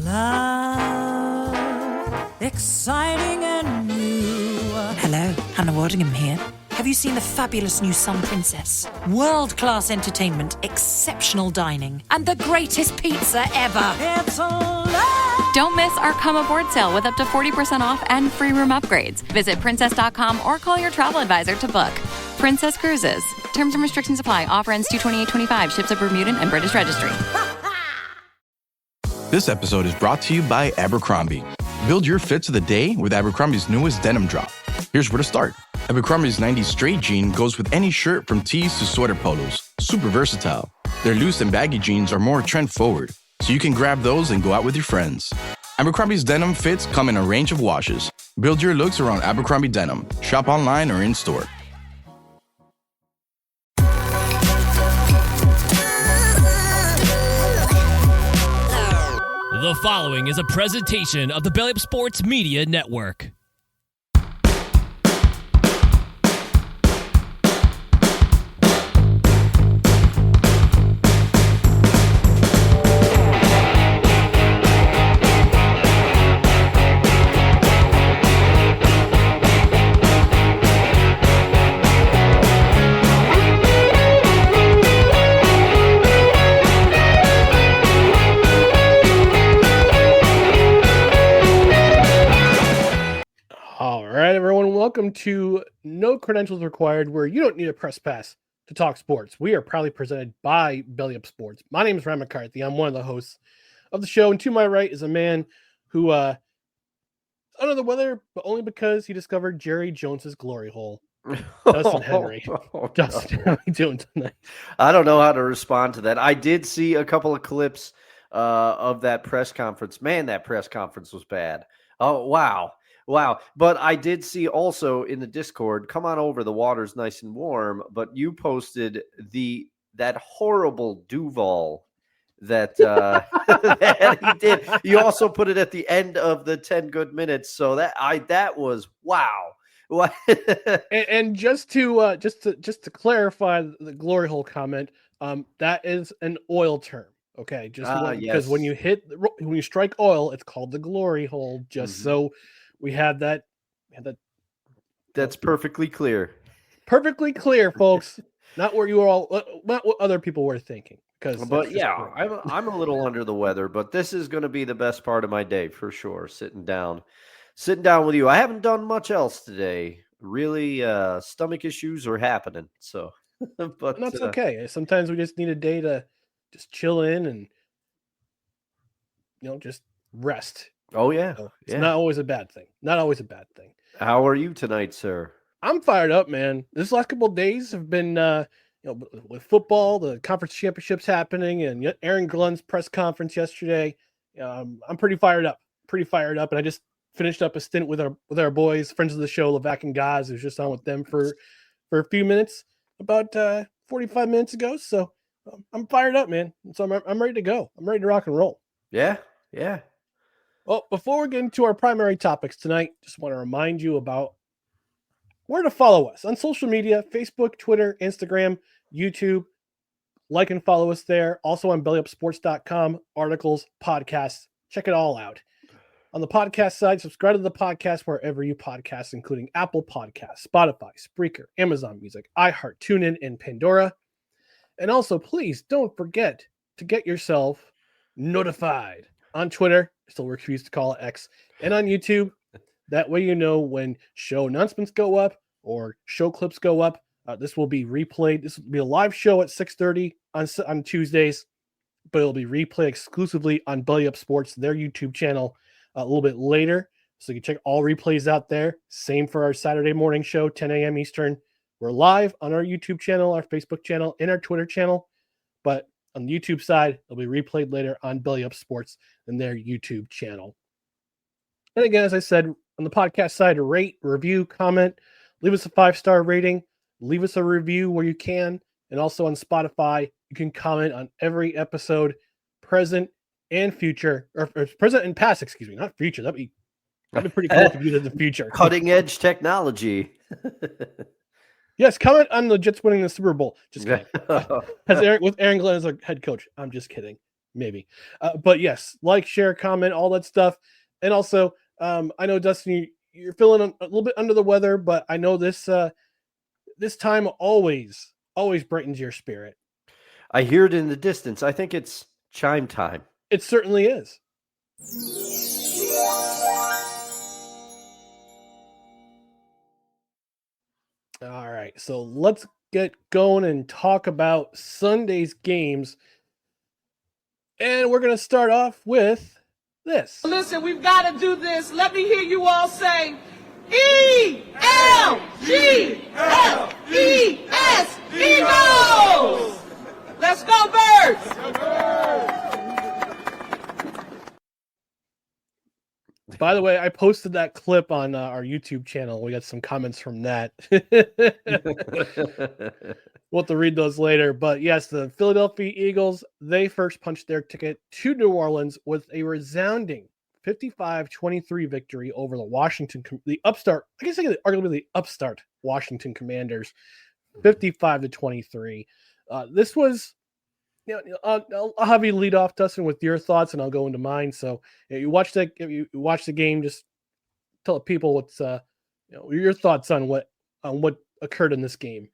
Love, exciting and new. Hello, Hannah Waddingham here. Have you seen the fabulous new Sun Princess? World-class entertainment, exceptional dining, and the greatest pizza ever. It's a love. Don't miss our Come Aboard sale with up to 40% off and free room upgrades. Visit princess.com or call your travel advisor to book. Princess Cruises. Terms and restrictions apply. Offer ends 2/28/25. Ships of Bermudan and British Registry. This episode is brought to you by Abercrombie. Build your fits of the day with Abercrombie's newest denim drop. Here's where to start. Abercrombie's 90s straight jean goes with any shirt from tees to sweater polos. Super versatile. Their loose and baggy jeans are more trend forward, so you can grab those and go out with your friends. Abercrombie's denim fits come in a range of washes. Build your looks around Abercrombie denim. Shop online or in store. The following is a presentation of the Belly Up Sports Media Network. All right, everyone, welcome to No Credentials Required, where you don't need a press pass to talk sports. We are proudly presented by Belly Up Sports. My name is Ryan McCarthy. I'm one of the hosts of the show, and to my right is a man who is under the weather, but only because he discovered Jerry Jones's glory hole. Dustin Henry. Dustin, how are you doing tonight? I don't know how to respond to that. I did see a couple of clips of that press conference. Man, that press conference was bad. Oh, wow. But I did see also in the Discord, come on over, the water's nice and warm, but you posted that horrible Duval that, that he did. You also put it at the end of the 10 good minutes. So that was wow. and just to clarify the glory hole comment, that is an oil term. Okay, because yes. when you strike oil, it's called the glory hole. So we had that. That's perfectly clear. Perfectly clear, folks. Not what other people were thinking. But yeah, I'm a little under the weather, but this is going to be the best part of my day for sure. Sitting down with you. I haven't done much else today. Really, stomach issues are happening. So, but that's okay. Sometimes we just need a day to just chill in and just rest. Oh yeah, it's not always a bad thing. How are you tonight, sir? I'm fired up, man. This last couple of days have been, with football, the conference championships happening, and Aaron Glenn's press conference yesterday. I'm pretty fired up. And I just finished up a stint with our boys, friends of the show, Levac and Gaz. I was just on with them for a few minutes, about 45 minutes ago. So I'm fired up, man. So I'm ready to go. I'm ready to rock and roll. Yeah. Well, before we get into our primary topics tonight, just want to remind you about where to follow us on social media: Facebook, Twitter, Instagram, YouTube. Like and follow us there. Also on bellyupsports.com, articles, podcasts. Check it all out. On the podcast side, subscribe to the podcast wherever you podcast, including Apple Podcasts, Spotify, Spreaker, Amazon Music, iHeart, TuneIn, and Pandora. And also, please don't forget to get yourself notified on Twitter. Still refuse to call it X, and on YouTube. That way you know when show announcements go up or show clips go up. This will be replayed. This will be a live show at 6:30 on Tuesdays, but it'll be replayed exclusively on Belly Up Sports, their YouTube channel, a little bit later. So you can check all replays out there. Same for our Saturday morning show, 10 a.m. Eastern. We're live on our YouTube channel, our Facebook channel, and our Twitter channel. But on the YouTube side, it'll be replayed later on Belly Up Sports and their YouTube channel. And again, as I said, on the podcast side, rate, review, comment, leave us a 5-star rating, leave us a review where you can. And also on Spotify, you can comment on every episode, present and future, or present and past, not future. That'd be pretty cool if you did the future. Cutting edge technology. Yes, comment on the Jets winning the Super Bowl. Just kidding. With Aaron Glenn as our head coach. I'm just kidding. maybe. But yes, like, share, comment, all that stuff. And also, I know, Dustin, you're feeling a little bit under the weather, but I know this time always brightens your spirit. I hear it in the distance. I think it's chime time. It certainly is. All right, so let's get going and talk about Sunday's games. And we're going to start off with this. Listen, we've got to do this. Let me hear you all say E-L-G-L-E-S, Eagles! Let's go, Birds! By the way, I posted that clip on our YouTube channel. We got some comments from that. We'll have to read those later. But yes, the Philadelphia Eagles, they first punched their ticket to New Orleans with a resounding 55-23 victory over the upstart, I guess arguably the upstart Washington Commanders, 55-23. This was, I'll have you lead off, Dustin, with your thoughts, and I'll go into mine. So if you watch the game, just tell people what's your thoughts on what occurred in this game.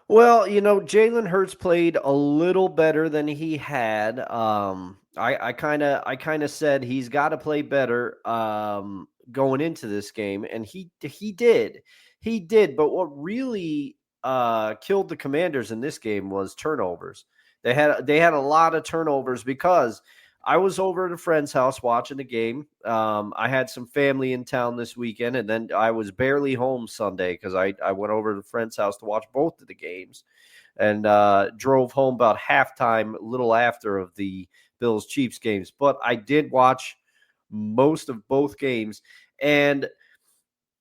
Well, Jalen Hurts played a little better than he had. I kind of said he's got to play better going into this game, and he did. But what really killed the Commanders in this game was turnovers. They had a lot of turnovers because I was over at a friend's house watching the game. I had some family in town this weekend, and then I was barely home Sunday because I went over to a friend's house to watch both of the games, and drove home about halftime, a little after of the Bills-Chiefs games. But I did watch most of both games, and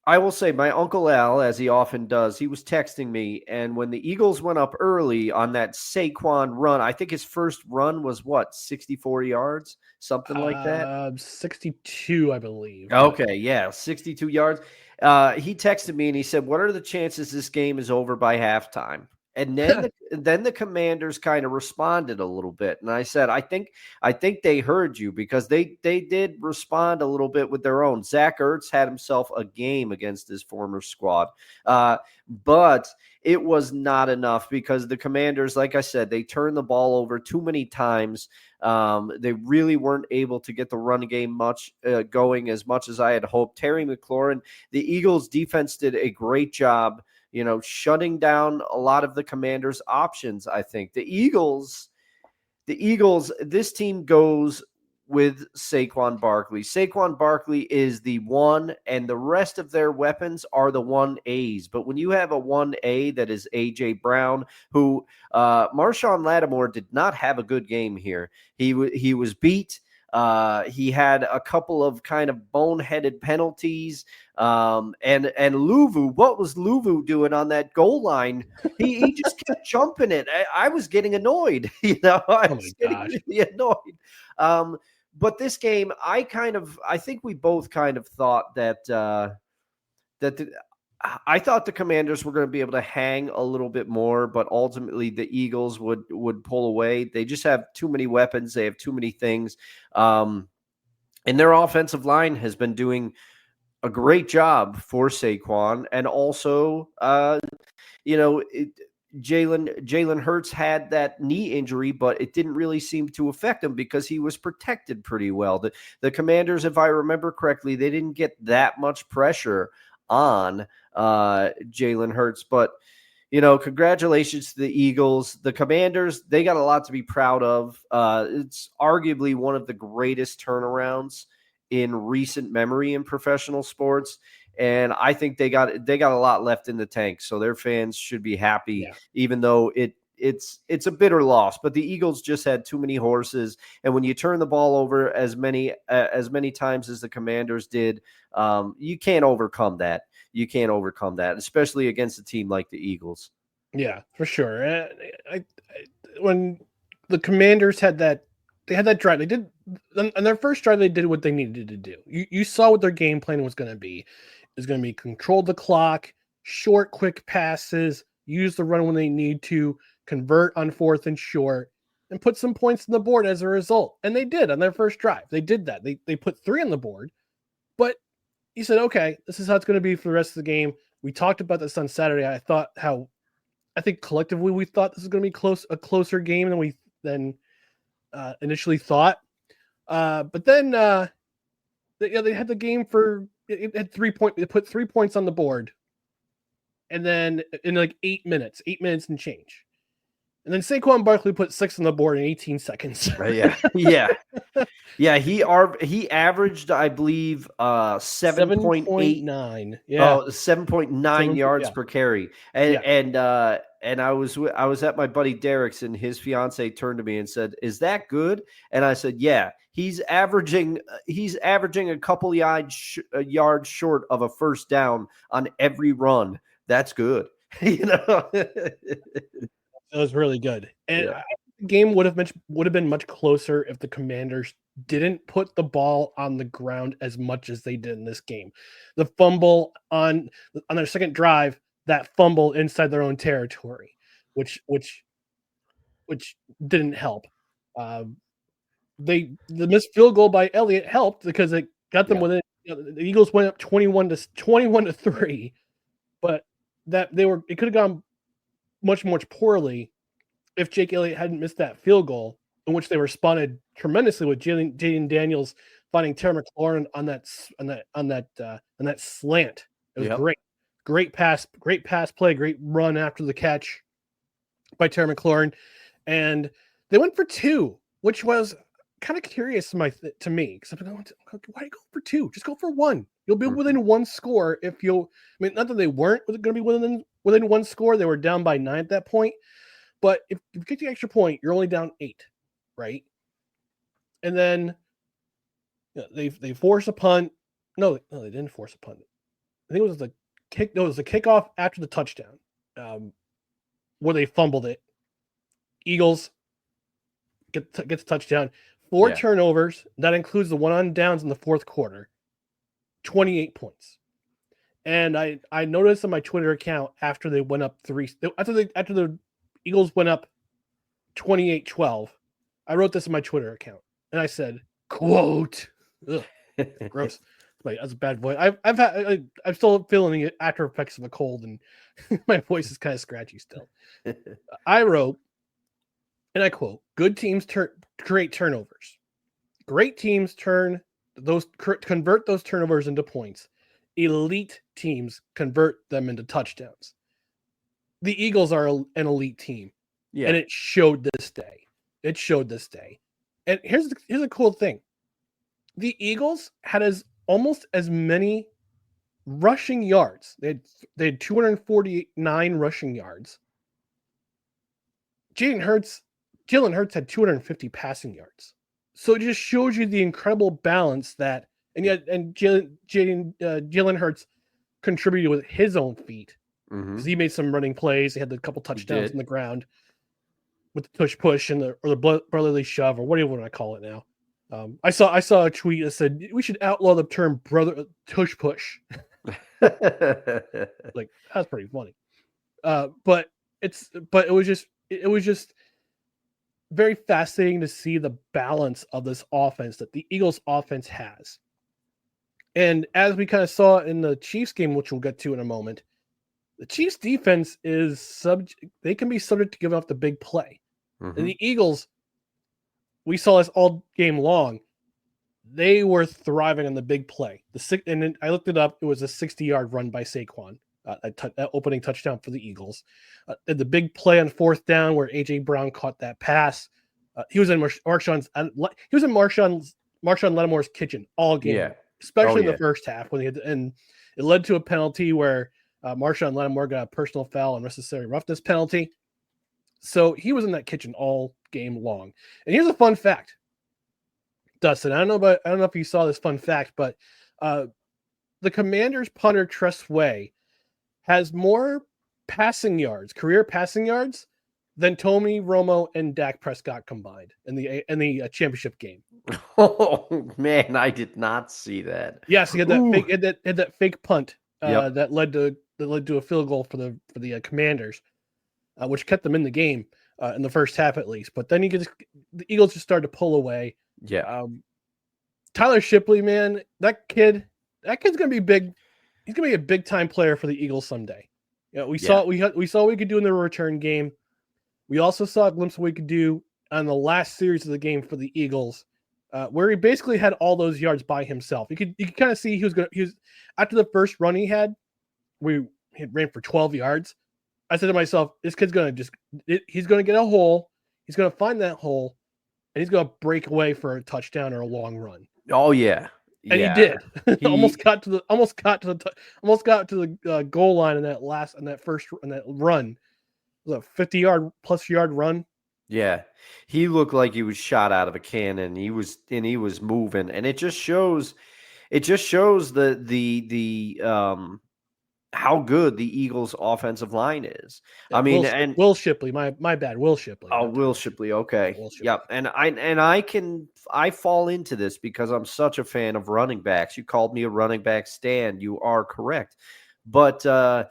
I will say my Uncle Al, as he often does, he was texting me, and when the Eagles went up early on that Saquon run, I think his first run was 64 yards, something like that? 62, I believe. Okay, yeah, 62 yards. He texted me and he said, "What are the chances this game is over by halftime?" And then the Commanders kind of responded a little bit. And I said, I think they heard you, because they did respond a little bit with their own. Zach Ertz had himself a game against his former squad. But it was not enough, because the Commanders, like I said, they turned the ball over too many times. They really weren't able to get the run game going as much as I had hoped. Terry McLaurin, the Eagles defense did a great job, shutting down a lot of the Commanders' options. I think the Eagles, this team goes with Saquon Barkley. Saquon Barkley is the one, and the rest of their weapons are the 1As. But when you have a 1A that is A.J. Brown, who Marshawn Lattimore did not have a good game here. He was beat. He had a couple of kind of boneheaded penalties. And Luvu, what was Luvu doing on that goal line? He just kept jumping it. I was getting annoyed. I was getting really annoyed. But this game, I think we both kind of thought that I thought the Commanders were going to be able to hang a little bit more, but ultimately the Eagles would pull away. They just have too many weapons. They have too many things. And their offensive line has been doing a great job for Saquon. And also, Jalen Hurts had that knee injury, but it didn't really seem to affect him because he was protected pretty well. The Commanders, if I remember correctly, they didn't get that much pressure on Jalen Hurts. But, congratulations to the Eagles. The Commanders, they got a lot to be proud of. It's arguably one of the greatest turnarounds in recent memory in professional sports. And I think they got a lot left in the tank. So their fans should be happy, even though it's a bitter loss. But the Eagles just had too many horses. And when you turn the ball over as many times as the Commanders did, you can't overcome that. You can't overcome that, especially against a team like the Eagles. Yeah, for sure. When the Commanders had that drive, they did on their first drive, they did what they needed to do. You saw what their game plan was going to be. It was going to be control the clock, short, quick passes, use the run when they need to, convert on 4th and short. and put some points on the board as a result. And they did on their first drive. They did that. They put 3 on the board, but he said, okay, this is how it's going to be for the rest of the game. We talked about this on Saturday. I think collectively we thought this was going to be a closer game than we initially thought. But then they had the game for it had 3 points. They put 3 points on the board, and then in like 8 minutes and change. And then Saquon Barkley put 6 on the board in 18 seconds. Yeah. He averaged, I believe, 7.9. Yeah. 7.9 yards per carry. And I was at my buddy Derek's, and his fiance turned to me and said, "Is that good?" And I said, "Yeah, he's averaging a couple yards short of a first down on every run. That's good." It was really good. And I think the game would have been much closer if the Commanders didn't put the ball on the ground as much as they did in this game. The fumble on their second drive, that fumble inside their own territory, which didn't help. The missed field goal by Elliott helped because it got them within. The Eagles went up 21-3, but it could have gone much poorly if Jake Elliott hadn't missed that field goal, in which they responded tremendously with Jaden Daniels finding Terry McLaurin on that slant. It was great pass play, great run after the catch by Terry McLaurin, and they went for 2, which was kind of curious to me because I'm going, why go for 2? Just go for 1. You'll be within 1 score if you. I mean, not that they weren't going to be within 1 score. They were down by 9 at that point. But if you get the extra point, you're only down 8, right? And then they force a punt. No, they didn't force a punt. I think it was the kick. No, it was the kickoff after the touchdown, where they fumbled it. Eagles gets a touchdown. 4 turnovers. That includes the one on downs in the fourth quarter. 28 points. And I noticed on my Twitter account after they went up 3 after the Eagles went up 28-12. I wrote this in my Twitter account and I said, quote, ugh, gross. That's a bad voice. I'm still feeling the after effects of a cold and my voice is kind of scratchy still. I wrote, and I quote, good teams create turnovers. Great teams convert those turnovers into points. Elite teams convert them into touchdowns. The Eagles are an elite team, and it showed this day. And here's a cool thing: the Eagles had almost as many rushing yards. They had 249 rushing yards. Jalen Hurts had 250 passing yards. So it just shows you the incredible balance that, and Jalen Hurts contributed with his own feet. Mm-hmm. He made some running plays. He had a couple touchdowns on the ground with the tush push and the brotherly shove, or what do you want to call it now? I saw a tweet that said we should outlaw the term brother tush push. Like, that's pretty funny. But it was just very fascinating to see the balance of this offense that the Eagles offense has. And as we kind of saw in the Chiefs game, which we'll get to in a moment, the Chiefs defense they can be subject to giving up the big play. Mm-hmm. And the Eagles, we saw this all game long. They were thriving on the big play. And then I looked it up. It was a 60-yard run by Saquon, that opening touchdown for the Eagles. The big play on fourth down where A.J. Brown caught that pass. He was in Marshawn Lattimore's kitchen all game, especially in the first half and it led to a penalty where Marshawn Lattimore got a personal foul and unnecessary roughness penalty. So he was in that kitchen all game long. And here's a fun fact, Dustin. I don't know if you saw this fun fact, but the Commanders punter Tress Way has more career passing yards than Tony Romo and Dak Prescott combined in the championship game. Oh man, I did not see that. Yes, he had that fake punt that led to a field goal for the Commanders, which kept them in the game. in the first half at least. But then the Eagles just started to pull away. Yeah. Tyler Shipley, man, that kid's gonna be big. He's gonna be a big time player for the Eagles someday. We saw what we could do in the return game. We also saw a glimpse of what we could do on the last series of the game for the Eagles, where he basically had all those yards by himself. You could kind of see he was after the first run he had, he ran for 12 yards. I said to myself, this kid's he's gonna get a hole, he's gonna find that hole, and he's gonna break away for a touchdown or a long run. Oh yeah. And he did. Almost got to the goal line in that run. It was a 50-yard run. Yeah. He looked like he was shot out of a cannon. He was moving, and it just shows the how good the Eagles offensive line is. Yeah, Will Shipley, my bad, Will Shipley. Oh, Will Shipley. Okay. Will Shipley. Yep. And I fall into this because I'm such a fan of running backs. You called me a running back stan. You are correct. But the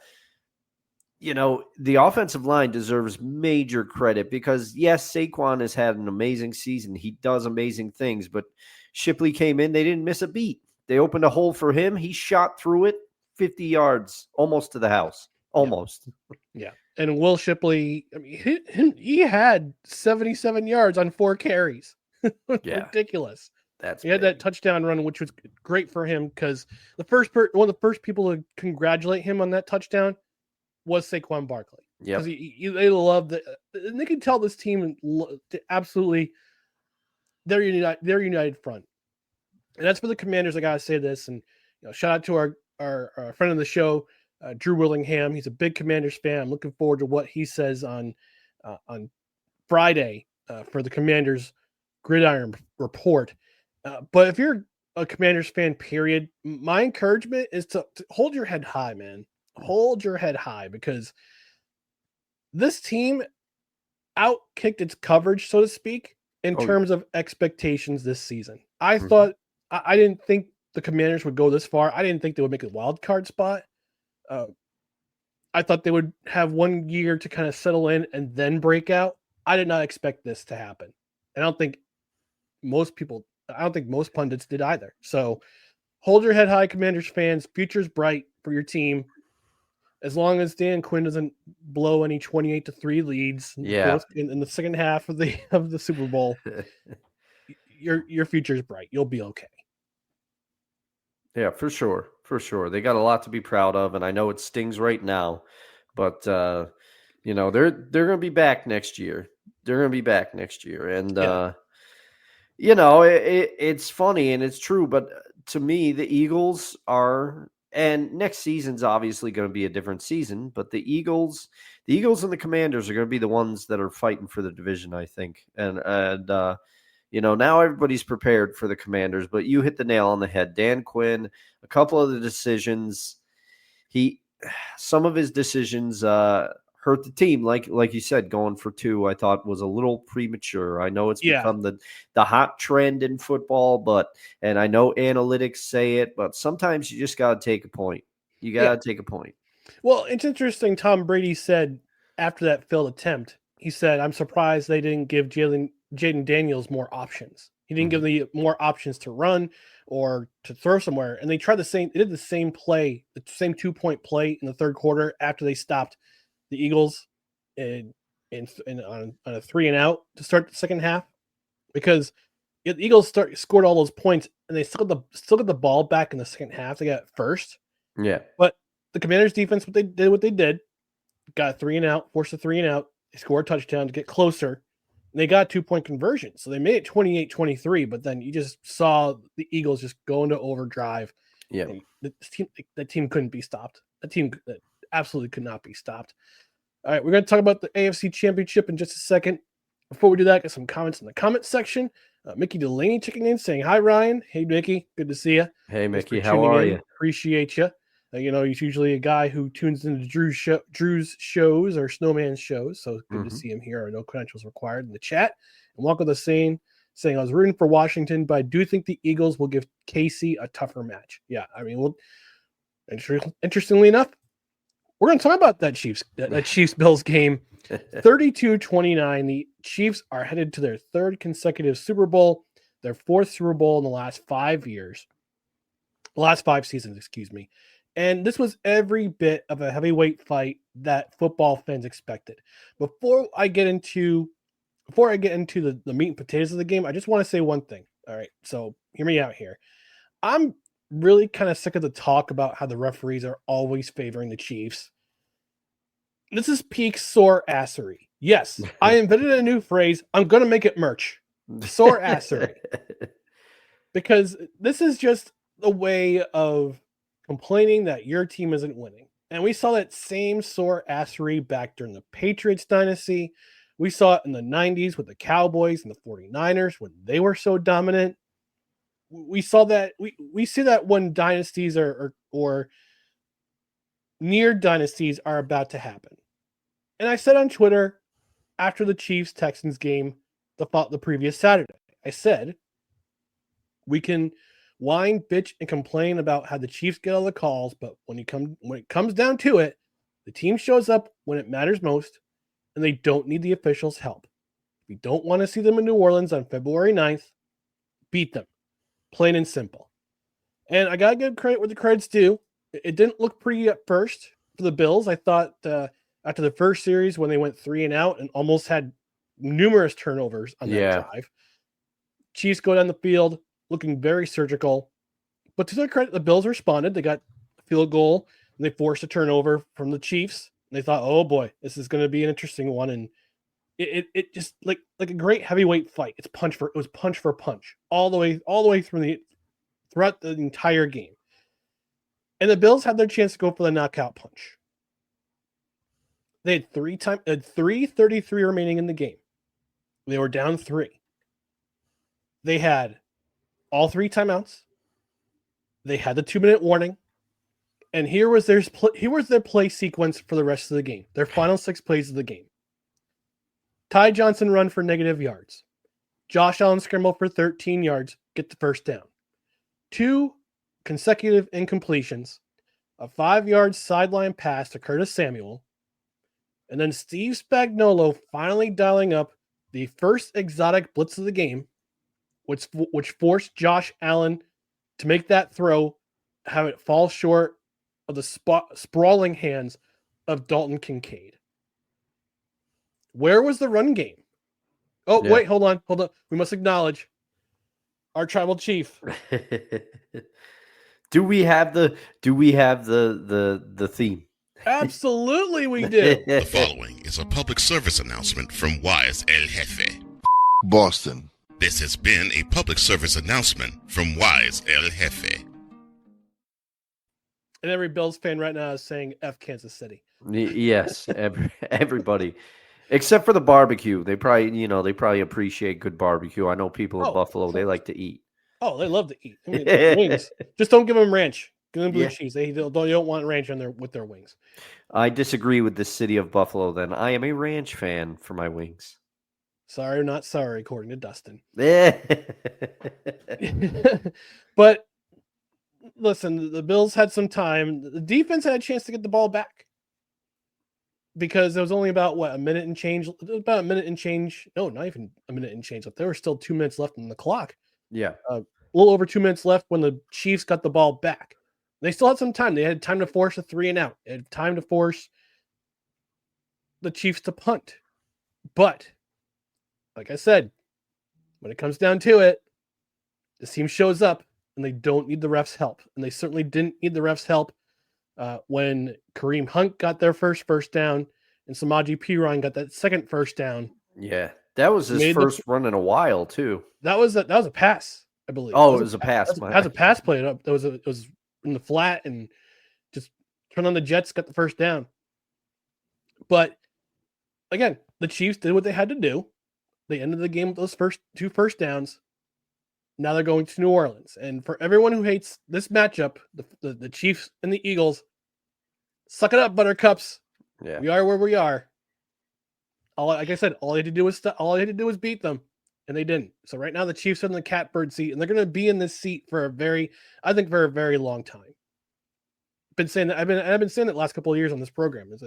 offensive line deserves major credit because yes, Saquon has had an amazing season. He does amazing things, but Shipley came in, they didn't miss a beat. They opened a hole for him. He shot through it 50 yards, almost to the house. Almost. Yeah. And Will Shipley, I mean, he had 77 yards on 4 carries. Ridiculous. He had that touchdown run, which was great for him because one of the first people to congratulate him on that touchdown was Saquon Barkley. Yeah. Because they love and they can tell this team absolutely they're united front. And that's for the Commanders. I gotta say this, and shout out to our friend of the show, Drew Willingham. He's a big Commanders fan. I'm looking forward to what he says on Friday for the Commanders Gridiron Report. But if you're a Commanders fan, period, my encouragement is to hold your head high, man. Hold your head high because this team outkicked its coverage, so to speak, in terms of expectations this season. I thought I didn't think the Commanders would go this far. I didn't think they would make a wild card spot. I thought they would have 1 year to kind of settle in and then break out. I did not expect this to happen. And I don't think most pundits did either. So hold your head high, Commanders fans. Future's bright for your team. As long as Dan Quinn doesn't blow any 28-3 leads in the second half of the Super Bowl, your future's bright. You'll be okay. Yeah, for sure. For sure. They got a lot to be proud of, and I know it stings right now, but they're going to be back next year. And it's funny and it's true, but to me the Eagles are, and next season's obviously going to be a different season, but the Eagles and the Commanders are going to be the ones that are fighting for the division, I think. And now everybody's prepared for the Commanders, but you hit the nail on the head. Dan Quinn, a couple of the decisions, some of his decisions hurt the team. Like you said, going for 2, I thought was a little premature. I know it's become the hot trend in football, and I know analytics say it, but sometimes you just got to take a point. You got to take a point. Well, it's interesting. Tom Brady said after that failed attempt, he said, "I'm surprised they didn't give Jaden Daniels more options. He didn't give the more options to run or to throw somewhere." And they tried they did the same play, the same 2-point play in the third quarter after they stopped the Eagles on a 3-and-out to start the second half, because the Eagles scored all those points and they still got the ball back in the second half. They got it first. Yeah. But the Commanders defense, what they did, got a 3-and-out, forced a 3-and-out. They scored a touchdown to get closer. And they got a 2-point conversion. So they made it 28-23, but then you just saw the Eagles just go into overdrive. Yeah. The team couldn't be stopped. The team absolutely could not be stopped. All right, we're going to talk about the AFC Championship in just a second. Before we do that, got some comments in the comment section. Mickey Delaney checking in, saying, "Hi, Ryan." Hey, Mickey. Good to see you. Hey, Mickey. How are you? Appreciate you. He's usually a guy who tunes into Drew's shows or Snowman's shows, so good to see him here. No credentials required in the chat. And Walker the saying, "I was rooting for Washington, but I do think the Eagles will give KC a tougher match." Yeah, I mean, interestingly enough, we're going to talk about that Chiefs Bills game. 32-29. The Chiefs are headed to their third consecutive Super Bowl, their fourth Super Bowl in the last 5 years. The last 5 seasons, excuse me. And this was every bit of a heavyweight fight that football fans expected. Before I get into the meat and potatoes of the game, I just want to say one thing. All right, so hear me out here. I'm really kind of sick of the talk about how the referees are always favoring the Chiefs. This is peak sore assery. Yes, I invented a new phrase. I'm going to make it merch. Sore assery. Because this is just a way of complaining that your team isn't winning. And we saw that same sore assery back during the Patriots dynasty. We saw it in the 90s with the Cowboys and the 49ers when they were so dominant. We saw that we see that when dynasties or near dynasties are about to happen. And I said on Twitter after the Chiefs-Texans game the previous Saturday, I said, we can whine, bitch, and complain about how the Chiefs get all the calls, but when it comes down to it, the team shows up when it matters most, and they don't need the officials' help. If you don't want to see them in New Orleans on February 9th, beat them. Plain and simple. And I got to give credit where the credit's due. It didn't look pretty at first for the Bills. I thought after the first series when they went 3 and out and almost had numerous turnovers on that drive, Chiefs go down the field looking very surgical. But to their credit, the Bills responded. They got a field goal and they forced a turnover from the Chiefs. And they thought, oh boy, this is going to be an interesting one. And it just like a great heavyweight fight. It was punch for punch all the way throughout the entire game. And the Bills had their chance to go for the knockout punch. They had 3:33 remaining in the game. They were down 3. They had all 3 timeouts. They had the 2-minute warning. And here was their play sequence for the rest of the game. Their final 6 plays of the game. Ty Johnson run for negative yards. Josh Allen scramble for 13 yards, get the first down. 2 consecutive incompletions. A 5-yard sideline pass to Curtis Samuel. And then Steve Spagnuolo finally dialing up the first exotic blitz of the game, which forced Josh Allen to make that throw, have it fall short of the sprawling hands of Dalton Kincaid. Where was the run game? Oh, wait, hold on. We must acknowledge our tribal chief. Do we have the theme? Absolutely we do. The following is a public service announcement from Wise El Jefe. Boston. This has been a public service announcement from Wise El Jefe. And every Bills fan right now is saying F Kansas City. Yes, everybody. Except for the barbecue. They probably appreciate good barbecue. I know people in Buffalo, they like to eat. Oh, they love to eat. I mean, wings. Just don't give them ranch. Give them blue cheese. They don't want ranch with their wings. I disagree with the city of Buffalo then. I am a ranch fan for my wings. Sorry or not sorry, according to Dustin. Yeah. But listen, the Bills had some time. The defense had a chance to get the ball back because there was only about a minute and change. About a minute and change. No, not even a minute and change. There were still 2 minutes left on the clock. Yeah. A little over 2 minutes left when the Chiefs got the ball back. They still had some time. They had time to force a 3 and out. They had time to force the Chiefs to punt. But like I said, when it comes down to it, the team shows up and they don't need the refs' help. And they certainly didn't need the refs' help when Kareem Hunt got their first down and Samaje Perine got that second first down. Yeah, that was his first run in a while too. That was a pass, I believe. Oh, it was a pass. That was a pass play. It was in the flat and just turned on the Jets, got the first down. But again, the Chiefs did what they had to do. They ended the game with those first 2 first downs. Now they're going to New Orleans. And for everyone who hates this matchup, the Chiefs and the Eagles, suck it up, Buttercups. Yeah. We are where we are. Like I said, all they had to do was beat them, and they didn't. So right now the Chiefs are in the catbird seat, and they're going to be in this seat for a very long time. been saying that. I've been saying that last couple of years on this program. Is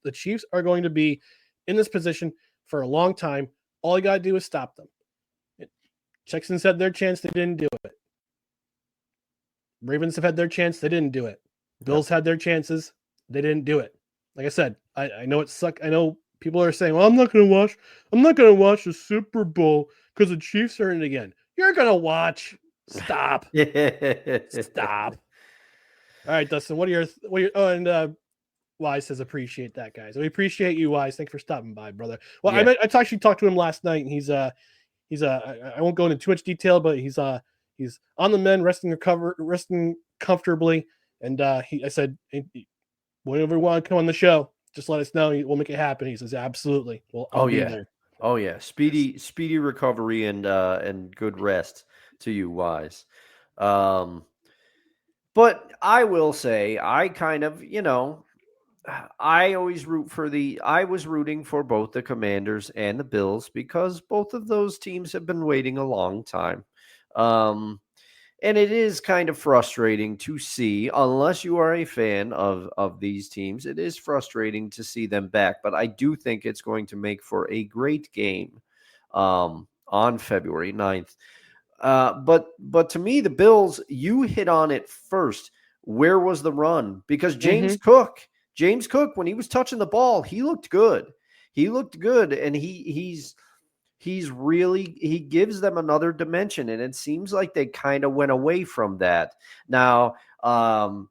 the Chiefs are going to be in this position for a long time. All you got to do is stop them. Texans had their chance. They didn't do it. Ravens have had their chance. They didn't do it. Bills had their chances. They didn't do it. Like I said, I know it sucks. I know people are saying, well, I'm not going to watch the Super Bowl because the Chiefs are in it again. You're going to watch. Stop. Stop. All right, Dustin, what are your Wise says appreciate that, guys. We appreciate you, Wise. Thanks for stopping by, brother. Well, I actually talked to him last night, and he's I won't go into too much detail, but he's on the mend, resting comfortably, and I said, whenever you want to come on the show, just let us know. We'll make it happen. He says, absolutely. Well, I'll be there. Oh yeah, speedy recovery and good rest to you, Wise. But I will say, I kind of, I always I was rooting for both the Commanders and the Bills because both of those teams have been waiting a long time. And it is kind of frustrating to see, unless you are a fan of these teams, it is frustrating to see them back. But I do think it's going to make for a great game on February 9th. But to me, the Bills, you hit on it first. Where was the run? Because James Cook, when he was touching the ball, he looked good. And he gives them another dimension, and it seems like they kind of went away from that. Now, I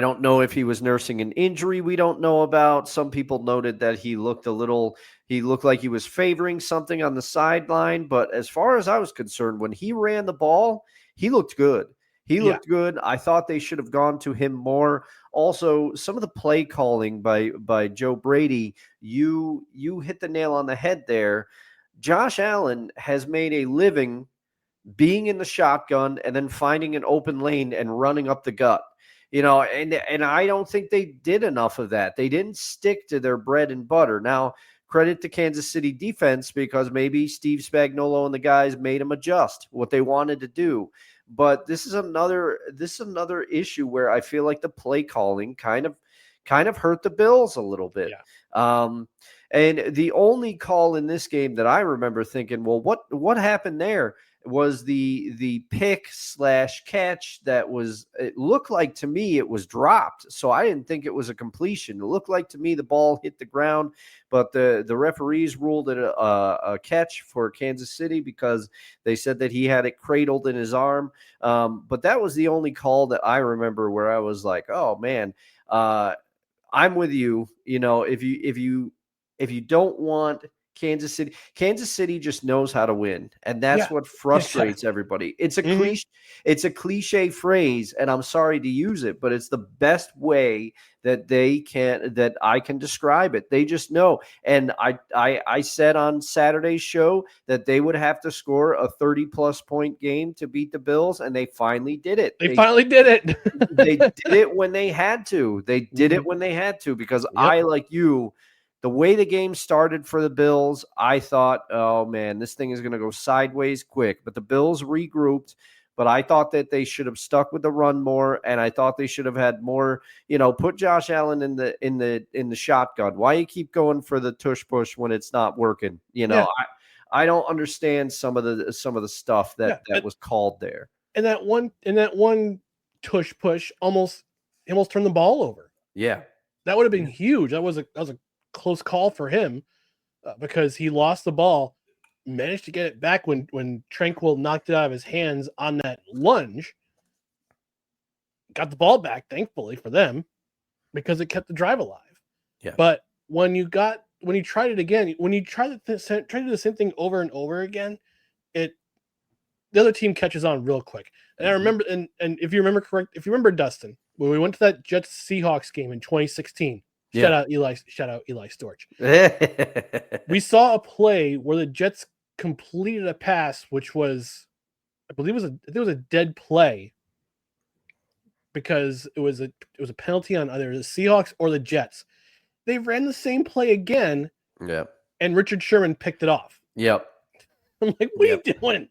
don't know if he was nursing an injury we don't know about. Some people noted that he looked like he was favoring something on the sideline. But as far as I was concerned, when he ran the ball, he looked good. Looked good. I thought they should have gone to him more. Also, some of the play calling by Joe Brady, you hit the nail on the head there. Josh Allen has made a living being in the shotgun and then finding an open lane and running up the gut. And I don't think they did enough of that. They didn't stick to their bread and butter. Now, credit to Kansas City defense because maybe Steve Spagnuolo and the guys made them adjust what they wanted to do. But this is another issue where I feel like the play calling kind of hurt the Bills a little bit. Yeah. And the only call in this game that I remember thinking, well, what happened there was the pick / catch that it looked like to me it was dropped. So I didn't think it was a completion. It looked like to me the ball hit the ground, but the referees ruled it a catch for Kansas City because they said that he had it cradled in his arm. But that was the only call that I remember where I was like, oh man, I'm with you. If you don't want Kansas City just knows how to win, and that's what frustrates everybody. It's a cliche phrase, and I'm sorry to use it, but it's the best way that I can describe it. They just know. And I said on Saturday's show that they would have to score a 30-plus point game to beat the Bills, and they finally did it. They finally did it. They did it when they had to. They did it when they had to because I, like you, the way the game started for the Bills, I thought, oh, man, this thing is going to go sideways quick. But the Bills regrouped, but I thought that they should have stuck with the run more, and I thought they should have had more, put Josh Allen in the shotgun. Why you keep going for the tush push when it's not working? I don't understand some of the stuff that was called there. And that one tush push almost turned the ball over. Yeah. That would have been huge. That was a close call for him because he lost the ball, managed to get it back when Tranquil knocked it out of his hands on that lunge. Got the ball back, thankfully for them, because it kept the drive alive. Yeah. But when you tried it again, when you try to do the same thing over and over again, the other team catches on real quick. And I remember, and if you remember Dustin, when we went to that Jets Seahawks game in 2016. Shout out Eli Storch. We saw a play where the Jets completed a pass, which was, I believe it was a dead play because it was a penalty on either the Seahawks or the Jets. They ran the same play again. Yeah. And Richard Sherman picked it off. Yep. I'm like, what are you doing?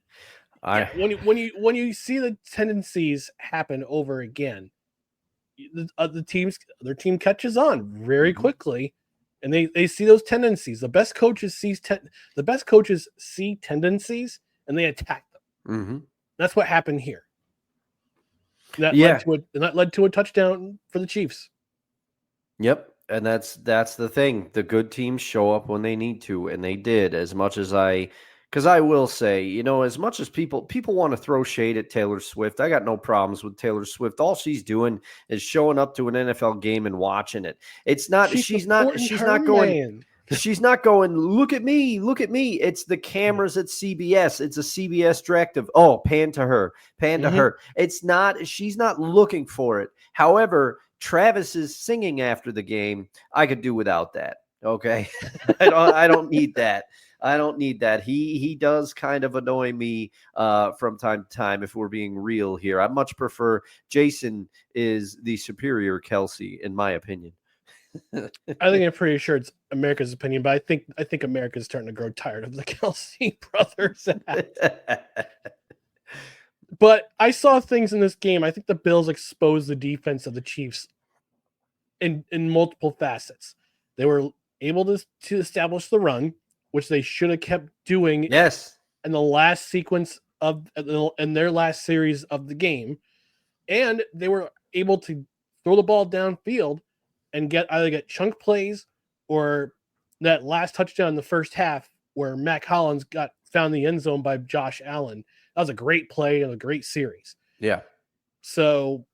When you see the tendencies happen over again, their team catches on very quickly, and they see those tendencies. The best coaches see tendencies and they attack them. Mm-hmm. That's what happened here. That led to a touchdown for the Chiefs. Yep. And that's the thing. The good teams show up when they need to, and they did. Because I will say, as much as people want to throw shade at Taylor Swift, I got no problems with Taylor Swift. All she's doing is showing up to an NFL game and watching it. She's not going, look at me. It's the cameras at CBS. It's a CBS directive. Oh, pan to her. To her. She's not looking for it. However, Travis's singing after the game, I could do without that. Okay. I don't need that. I don't need that. He does kind of annoy me from time to time, if we're being real here. I much prefer Jason is the superior Kelsey, in my opinion. I think I'm pretty sure it's America's opinion, but I think America's starting to grow tired of the Kelsey brothers. But I saw things in this game. I think the Bills exposed the defense of the Chiefs in multiple facets. They were able to establish the run, which they should have kept doing. Yes. In the last sequence in their last series of the game. And they were able to throw the ball downfield and either get chunk plays or that last touchdown in the first half where Mac Hollins found the end zone by Josh Allen. That was a great play and a great series. Yeah. So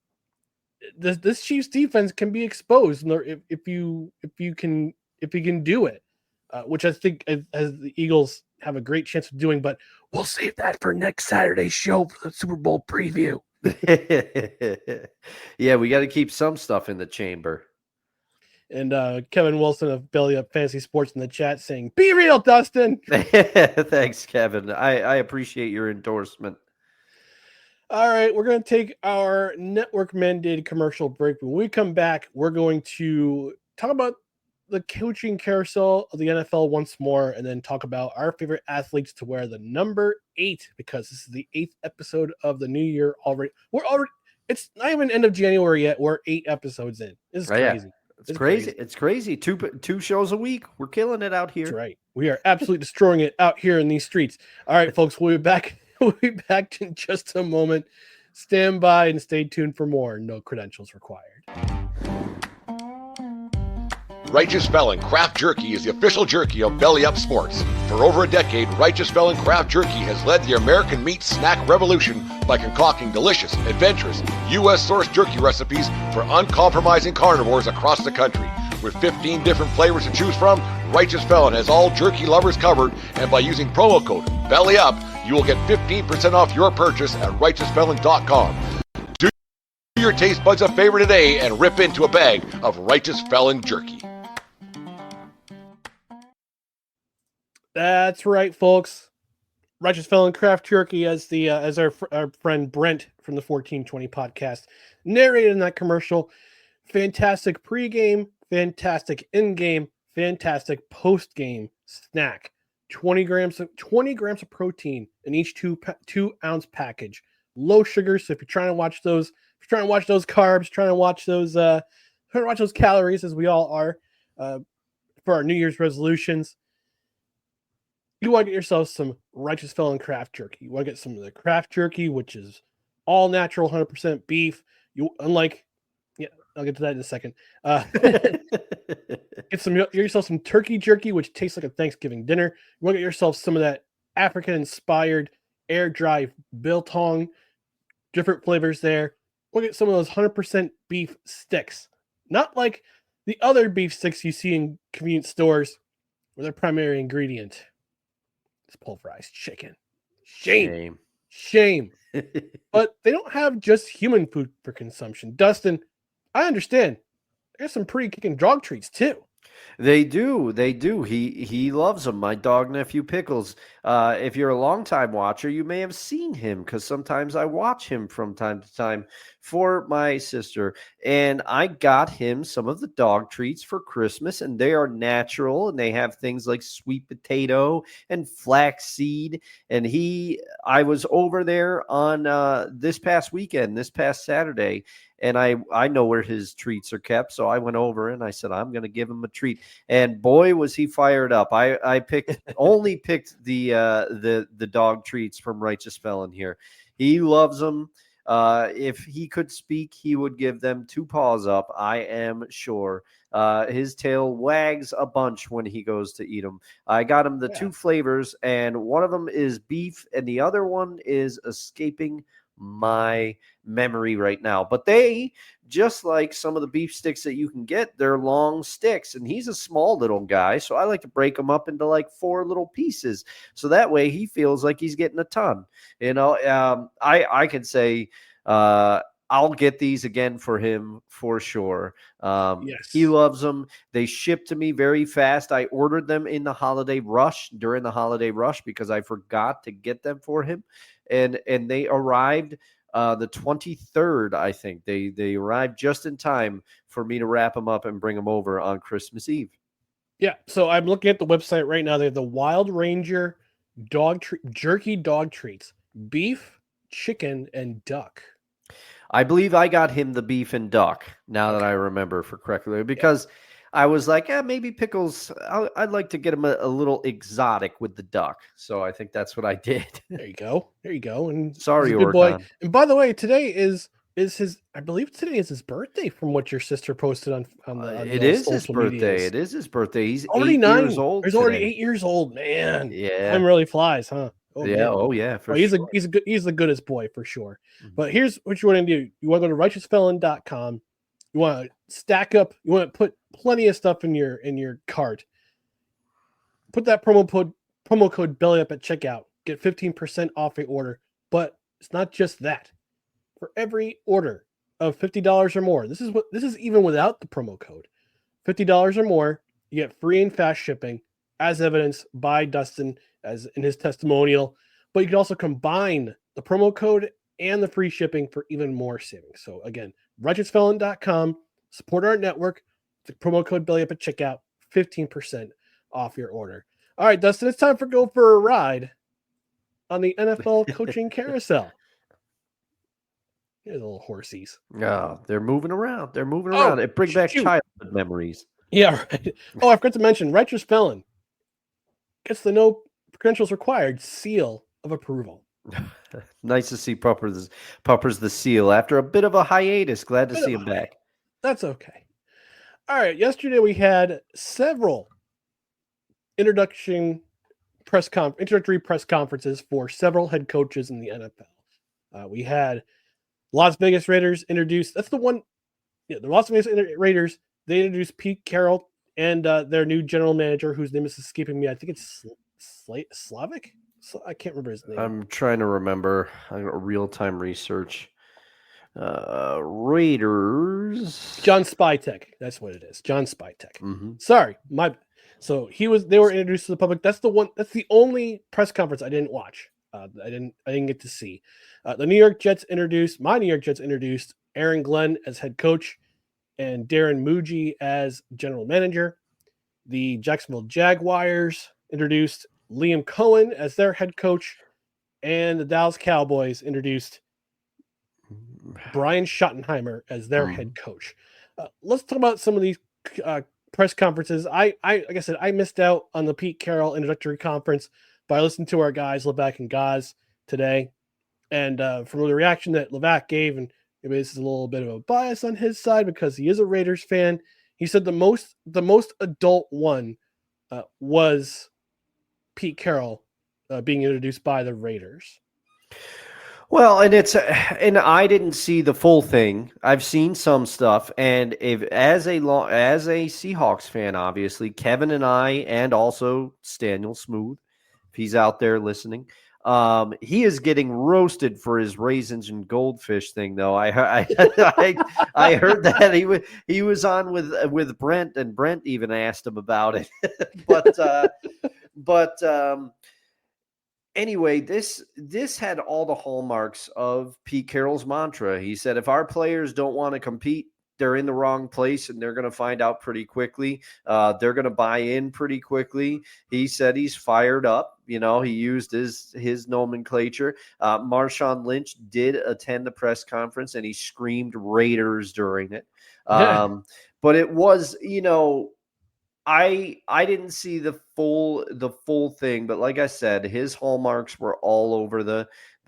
this Chiefs defense can be exposed if you can do it, which I think as the Eagles have a great chance of doing. But we'll save that for next Saturday's show for the Super Bowl preview. Yeah, we got to keep some stuff in the chamber. And Kevin Wilson of Belly Up Fantasy Sports in the chat saying, "Be real, Dustin." Thanks, Kevin. I appreciate your endorsement. All right, we're going to take our network mandated commercial break. When we come back, we're going to talk about the coaching carousel of the NFL once more, and then talk about our favorite athletes to wear the number 8, because this is the 8th episode of the new year already. It's not even end of January yet. We're 8 episodes in. This is crazy. Yeah. It's crazy. It's crazy. Two shows a week. We're killing it out here. That's right. We are absolutely destroying it out here in these streets. All right, folks, we'll be back. We'll be back in just a moment. Stand by and stay tuned for more. No credentials required. Righteous Felon Craft Jerky is the official jerky of Belly Up Sports. For over a decade, Righteous Felon Craft Jerky has led the American meat snack revolution by concocting delicious, adventurous, U.S.-sourced jerky recipes for uncompromising carnivores across the country. With 15 different flavors to choose from, Righteous Felon has all jerky lovers covered, and by using promo code BELLYUP, you will get 15% off your purchase at righteousfelon.com. Do your taste buds a favor today and rip into a bag of Righteous Felon jerky. That's right, folks. Righteous Felon Craft Jerky, as our friend Brent from the 1420 podcast narrated in that commercial. Fantastic pregame, fantastic in-game, fantastic post-game snack. 20 grams of protein in each 2-ounce package. Low sugar, so if you're trying to watch those carbs, trying to watch those calories, as we all are, for our New Year's resolutions, you want to get yourself some Righteous Felon Craft Jerky. You want to get some of the Craft Jerky, which is all natural, 100% beef. I'll get to that in a second. Get yourself some turkey jerky, which tastes like a Thanksgiving dinner. You want to get yourself some of that African-inspired air-dry biltong, different flavors there. We'll get some of those 100% beef sticks. Not like the other beef sticks you see in convenience stores where their primary ingredient is pulverized chicken. Shame. But they don't have just human food for consumption. Dustin, I understand. There's some pretty kicking dog treats too. They do. He loves them. My dog nephew Pickles. If you're a longtime watcher, you may have seen him, because sometimes I watch him from time to time for my sister. And I got him some of the dog treats for Christmas, and they are natural, and they have things like sweet potato and flaxseed. And I was over there on this past Saturday, and I know where his treats are kept. So I went over and I said, I'm going to give him a treat. And boy, was he fired up. I only picked the dog treats from Righteous Felon here. He loves them. If he could speak, he would give them 2 paws up. I am sure. His tail wags a bunch when he goes to eat them. I got him the 2 flavors, and one of them is beef, and the other one is escaping my memory right now. But they, just like some of the beef sticks that you can get, they're long sticks, and he's a small little guy, so I like to break them up into like 4 little pieces, so that way he feels like he's getting a ton. I could say I'll get these again for him for sure. Yes. He loves them. They ship to me very fast. I ordered them in the holiday rush, during the holiday rush, because I forgot to get them for him. And they arrived the 23rd, I think. They arrived just in time for me to wrap them up and bring them over on Christmas Eve. Yeah, so I'm looking at the website right now. They have the Wild Ranger jerky dog treats, beef, chicken, and duck. I believe I got him the beef and duck, now that I remember for correctly, because I was like, maybe pickles. I'd like to get him a little exotic with the duck. So I think that's what I did. There you go. And sorry, he's a good boy. Oregon. And by the way, today is his, I believe today is his birthday, from what your sister posted on it is his birthday. Medias. It is his birthday. He's already 8 years old. He's already 8 years old, man. Yeah. Time really flies, huh? Oh, yeah. Man. Oh, yeah. He's the goodest boy for sure. Mm-hmm. But here's what you want to do. You want to go to righteousfelon.com. You want to stack up. You want to put plenty of stuff in your cart. Put that promo code belly up at checkout. Get 15% off your order. But it's not just that. For every order of $50 or more, this is even without the promo code. $50 or more, you get free and fast shipping, as evidenced by Dustin as in his testimonial. But you can also combine the promo code and the free shipping for even more savings. So again, righteousfelon.com, support our network. The promo code belly up at checkout, 15% off your order. All right, Dustin, it's time for Go for a Ride on the NFL coaching carousel. Here's the little horsies. Oh, they're moving around. It brings back childhood memories. Yeah, right. Oh, I forgot to mention, Righteous Felon gets the no credentials required seal of approval. Nice to see Pupper's the seal after a bit of a hiatus. Glad to see him back. That's okay. All right. Yesterday we had several introductory press conferences for several head coaches in the NFL. We had Las Vegas Raiders introduced. That's the one. Yeah, the Las Vegas Raiders. They introduced Pete Carroll and their new general manager, whose name is escaping me. I think it's Slavic. I can't remember his name. I'm trying to remember. I got real-time research. Raiders. John Spytek. That's what it is. John Spytek. Mm-hmm. Sorry, So they were introduced to the public. That's the only press conference I didn't watch. I didn't get to see. My New York Jets introduced Aaron Glenn as head coach and Darren Muji as general manager. The Jacksonville Jaguars introduced Liam Coen as their head coach, and the Dallas Cowboys introduced Brian Schottenheimer as their head coach. Let's talk about some of these press conferences. Like I said, I missed out on the Pete Carroll introductory conference, but I listened to our guys, Levac and Gaz, today. And from the reaction that Levac gave, and maybe this is a little bit of a bias on his side because he is a Raiders fan, he said the most adult one was Pete Carroll being introduced by the Raiders. Well, and I didn't see the full thing. I've seen some stuff, and as a Seahawks fan, obviously Kevin and I, and also Staniel Smooth, if he's out there listening, he is getting roasted for his raisins and goldfish thing. Though I heard that he was on with Brent, and Brent even asked him about it, but. Anyway, this had all the hallmarks of Pete Carroll's mantra. He said, if our players don't want to compete, they're in the wrong place, and they're going to find out pretty quickly. They're going to buy in pretty quickly. He said he's fired up. He used his nomenclature. Marshawn Lynch did attend the press conference, and he screamed Raiders during it. But it was, I didn't see the full thing, but like I said, his hallmarks were all over the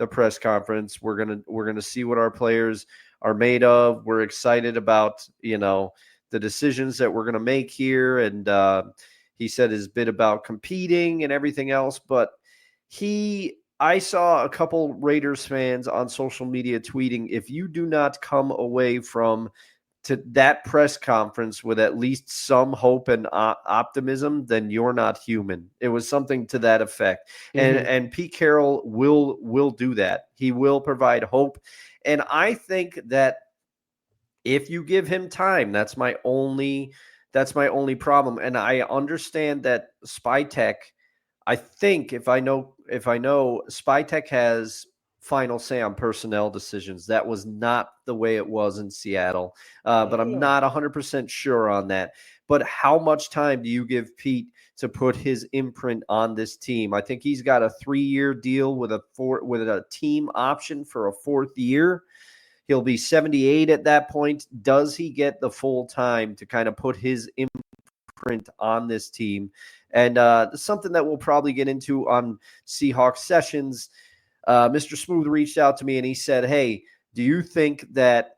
press conference. We're gonna see what our players are made of. We're excited about the decisions that we're gonna make here, and he said his bit about competing and everything else. But I saw a couple Raiders fans on social media tweeting, if you do not come away to that press conference with at least some hope and optimism, then you're not human. It was something to that effect. And Pete Carroll will do that. He will provide hope. And I think that if you give him time, that's my only problem. And I understand that Spytech, I think if I know Spytech has final say on personnel decisions. That was not the way it was in Seattle, but I'm not 100% sure on that. But how much time do you give Pete to put his imprint on this team? I think he's got a 3-year deal with a team option for a 4th year. He'll be 78 at that point. Does he get the full time to kind of put his imprint on this team? And something that we'll probably get into on Seahawks Sessions. Mr. Smooth reached out to me and he said, hey, do you think that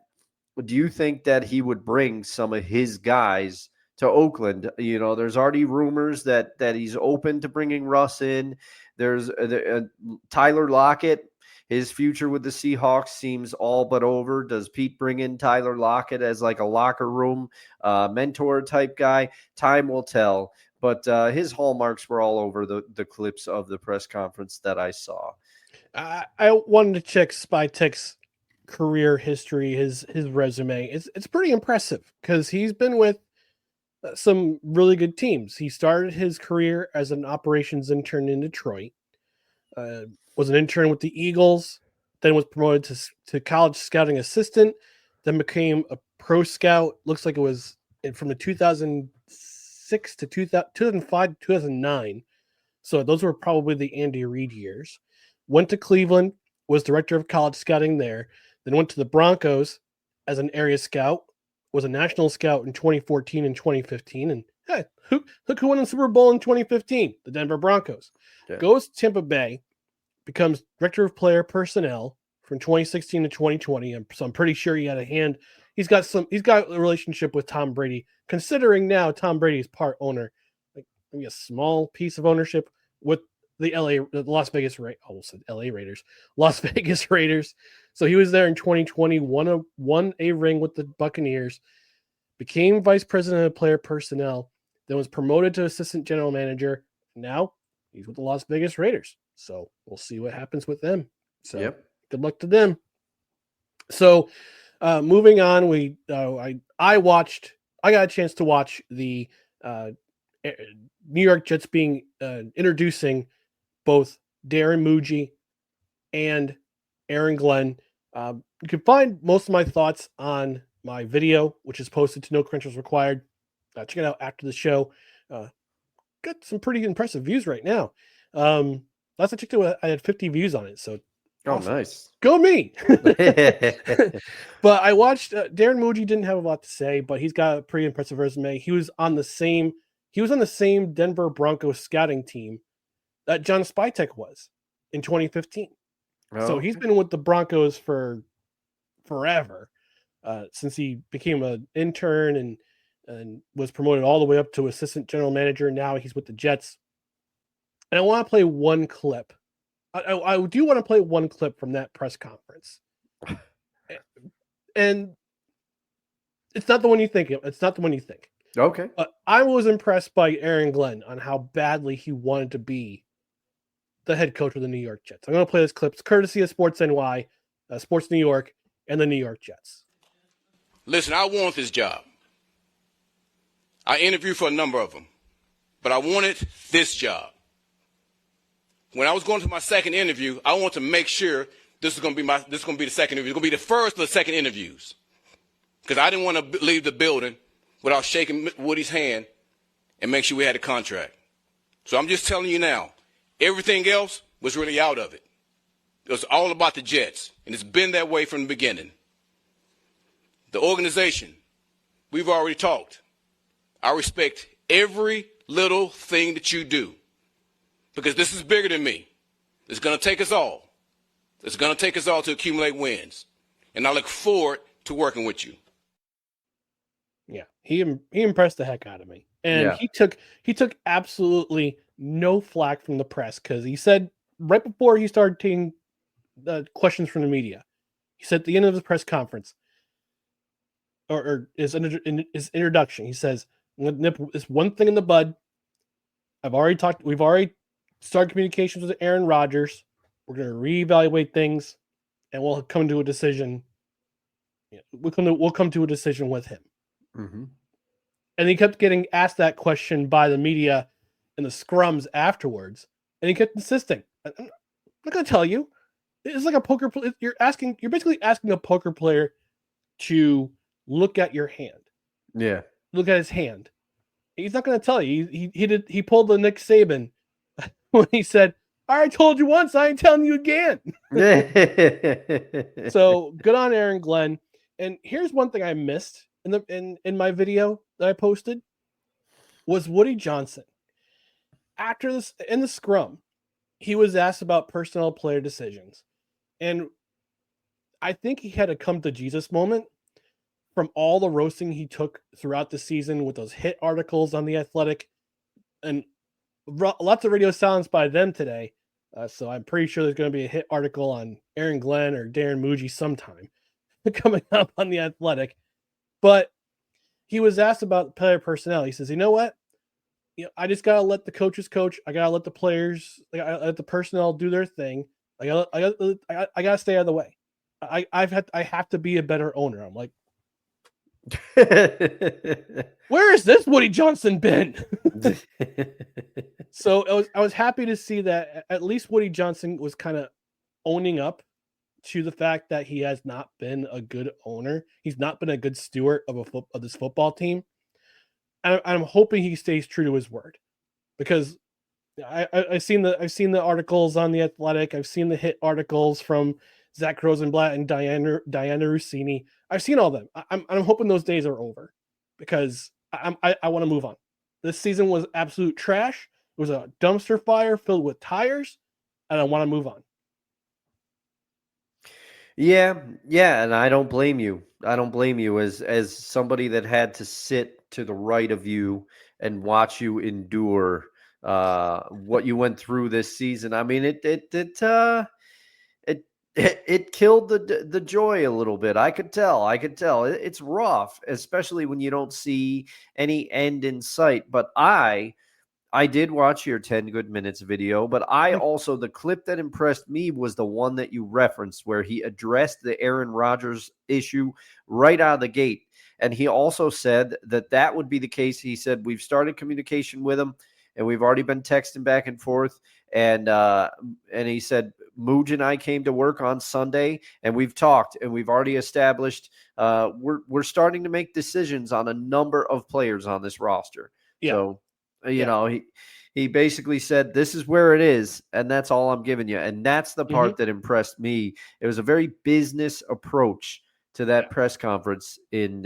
he would bring some of his guys to Oakland? There's already rumors that he's open to bringing Russ in. There's Tyler Lockett. His future with the Seahawks seems all but over. Does Pete bring in Tyler Lockett as like a locker room mentor type guy? Time will tell. But his hallmarks were all over the clips of the press conference that I saw. I wanted to check Spytech's career history, his resume. It's pretty impressive because he's been with some really good teams. He started his career as an operations intern in Detroit, was an intern with the Eagles, then was promoted to college scouting assistant, then became a pro scout. Looks like it was from the 2006 to 2005, 2009. So those were probably the Andy Reid years. Went to Cleveland, was director of college scouting there, then went to the Broncos as an area scout, was a national scout in 2014 and 2015. And hey, look who won the Super Bowl in 2015, the Denver Broncos. Yeah. Goes to Tampa Bay, becomes director of player personnel from 2016 to 2020. So I'm pretty sure he had a hand. He's got a relationship with Tom Brady, considering now Tom Brady is part owner, like maybe a small piece of ownership with the Las Vegas Raiders. So he was there in 2020, won a ring with the Buccaneers, became vice president of player personnel, then was promoted to assistant general manager. Now he's with the Las Vegas Raiders. So we'll see what happens with them. So Good luck to them. So moving on, I got a chance to watch the New York Jets being introducing both Darren Muji and Aaron Glenn. You can find most of my thoughts on my video, which is posted to No Credentials Required. Check it out after the show. Got some pretty impressive views right now. Last I checked it, I had 50 views on it. So, awesome. Nice. Go me. But I watched Darren Muji didn't have a lot to say, but he's got a pretty impressive resume. He was on the same Denver Broncos scouting team that John Spytech was in 2015. Oh. So he's been with the Broncos for forever, since he became an intern and was promoted all the way up to assistant general manager. Now he's with the Jets. And I want to play one clip. I do want to play one clip from that press conference. And it's not the one you think. Okay. I was impressed by Aaron Glenn on how badly he wanted to be the head coach of the New York Jets. I'm going to play this clip. It's courtesy of Sports NY, Sports New York, and the New York Jets. Listen, I want this job. I interviewed for a number of them, but I wanted this job. When I was going to my second interview, I want to make sure this is going to be the second interview. It's going to be the first of the second interviews. because I didn't want to leave the building without shaking Woody's hand and make sure we had a contract. So I'm just telling you now, everything else was really out of it. It was all about the Jets, and it's been that way from the beginning. The organization, we've already talked. I respect every little thing that you do because this is bigger than me. It's going to take us all. It's going to take us all to accumulate wins, and I look forward to working with you. Yeah, he impressed the heck out of me, and he took absolutely no flack from the press because he said right before he started taking questions from the media, he said at the end of his press conference or his introduction, he says, "I'm going to nip this one thing in the bud. We've already started communications with Aaron Rodgers. We're going to reevaluate things, and we'll come to a decision. We'll come to a decision with him." Mm-hmm. And he kept getting asked that question by the media in the scrums afterwards, and he kept insisting, "I'm not going to tell you. It's like a poker player. You're basically asking a poker player to look at your hand. Yeah, look at his hand. He's not going to tell you. He pulled the Nick Saban when he said, "I told you once, I ain't telling you again." So good on Aaron Glenn. And here's one thing I missed in my video that I posted was Woody Johnson. After this, in the scrum, he was asked about personnel player decisions. And I think he had a come to Jesus moment from all the roasting he took throughout the season with those hit articles on The Athletic and lots of radio silence by them today. So I'm pretty sure there's going to be a hit article on Aaron Glenn or Darren Muji sometime coming up on The Athletic. But he was asked about player personnel. He says, "You know what? I just got to let the coaches coach. I got to let the players, I gotta let the personnel do their thing. I got to stay out of the way. I have to be a better owner." I'm like, where has this Woody Johnson been? So I was happy to see that at least Woody Johnson was kind of owning up to the fact that he has not been a good owner. He's not been a good steward of this football team. And I'm hoping he stays true to his word, because I've seen the articles on The Athletic. I've seen the hit articles from Zach Rosenblatt and Diana Rossini. I've seen all of them. I'm hoping those days are over, because I want to move on. This season was absolute trash. It was a dumpster fire filled with tires, and I want to move on. Yeah, and I don't blame you. I don't blame you as somebody that had to sit to the right of you and watch you endure what you went through this season. I mean, it killed the joy a little bit. I could tell. It's rough, especially when you don't see any end in sight. But I did watch your 10 good minutes video, but I also, the clip that impressed me was the one that you referenced where he addressed the Aaron Rodgers issue right out of the gate. And he also said that would be the case. He said, "We've started communication with him and we've already been texting back and forth." And he said, "Mooj and I came to work on Sunday and we've talked and we've already established we're starting to make decisions on a number of players on this roster." Yeah. So, you know, he basically said, "This is where it is, and that's all I'm giving you." And that's the part that impressed me. It was a very business approach to that press conference in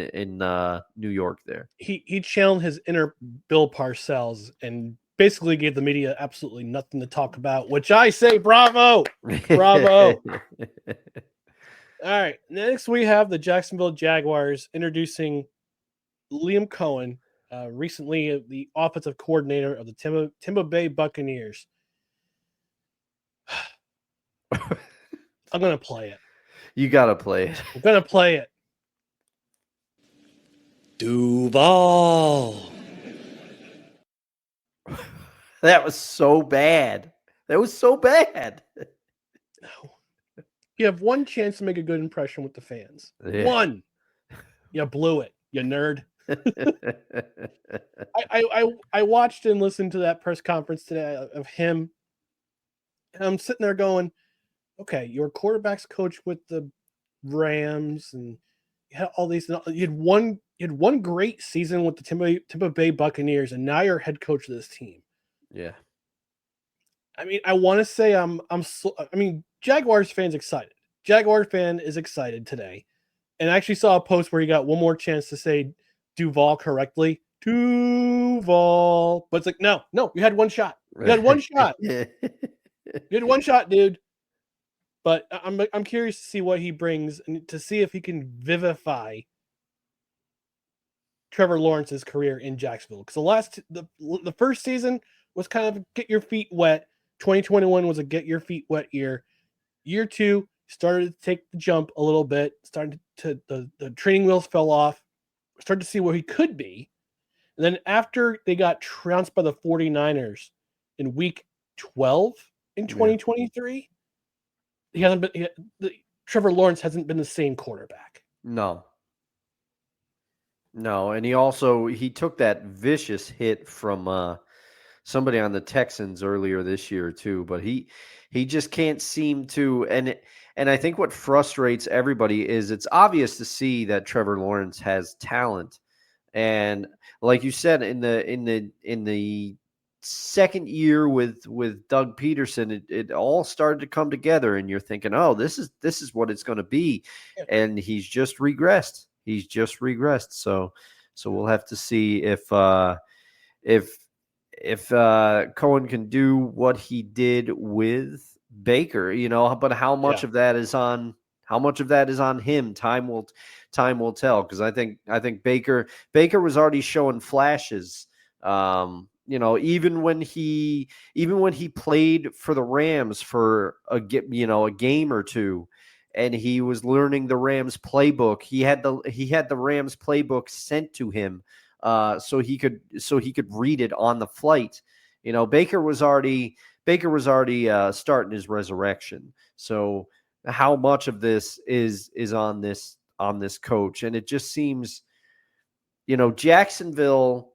New York there. He channeled his inner Bill Parcells and basically gave the media absolutely nothing to talk about, which I say bravo. Bravo. All right. Next, we have the Jacksonville Jaguars introducing Liam Coen, recently the offensive coordinator of the Tampa Bay Buccaneers. I'm going to play it. You got to play it. I'm going to play it. Duval. That was so bad. That was so bad. You have one chance to make a good impression with the fans. Yeah. One. You blew it, you nerd. I watched and listened to that press conference today of him, and I'm sitting there going, okay, your quarterback's coach with the Rams, and You had all these. You had one great season with the Tampa Bay Buccaneers, and now you're head coach of this team. Yeah. I mean, I want to say Jaguars fans excited. Jaguar fan is excited today. And I actually saw a post where he got one more chance to say Duval correctly. Duval. But it's like, no, you had one shot. You had one shot. You had one shot, dude. But I'm curious to see what he brings and to see if he can vivify Trevor Lawrence's career in Jacksonville. Because the first season was kind of get your feet wet. 2021 was a get your feet wet year. Year 2 started to take the jump a little bit. Started to the training wheels fell off. Started to see where he could be. And then after they got trounced by the 49ers in week 12 in 2023, Trevor Lawrence hasn't been the same quarterback. No, and he took that vicious hit from somebody on the Texans earlier this year too, but he just can't seem to, and I think what frustrates everybody is it's obvious to see that Trevor Lawrence has talent. And like you said, in the second year with Doug Peterson, it all started to come together, and you're thinking, oh, this is what it's going to be. And he's just regressed. So we'll have to see if Coen can do what he did with Baker, but how much of that is on him? Time will tell. Because I think Baker was already showing flashes. Even when he played for the Rams for a game or two, and he was learning the Rams playbook. He had the Rams playbook sent to him, so he could read it on the flight. Baker was already starting his resurrection. So how much of this is on this coach? And it just seems, Jacksonville,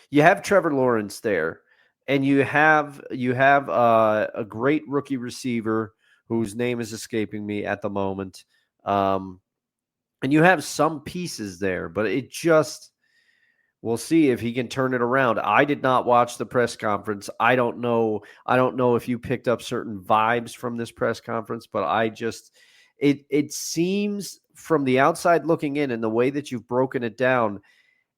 you have Trevor Lawrence there, and you have a great rookie receiver whose name is escaping me at the moment. And you have some pieces there, but we'll see if he can turn it around. I did not watch the press conference. I don't know if you picked up certain vibes from this press conference, but it seems from the outside looking in and the way that you've broken it down,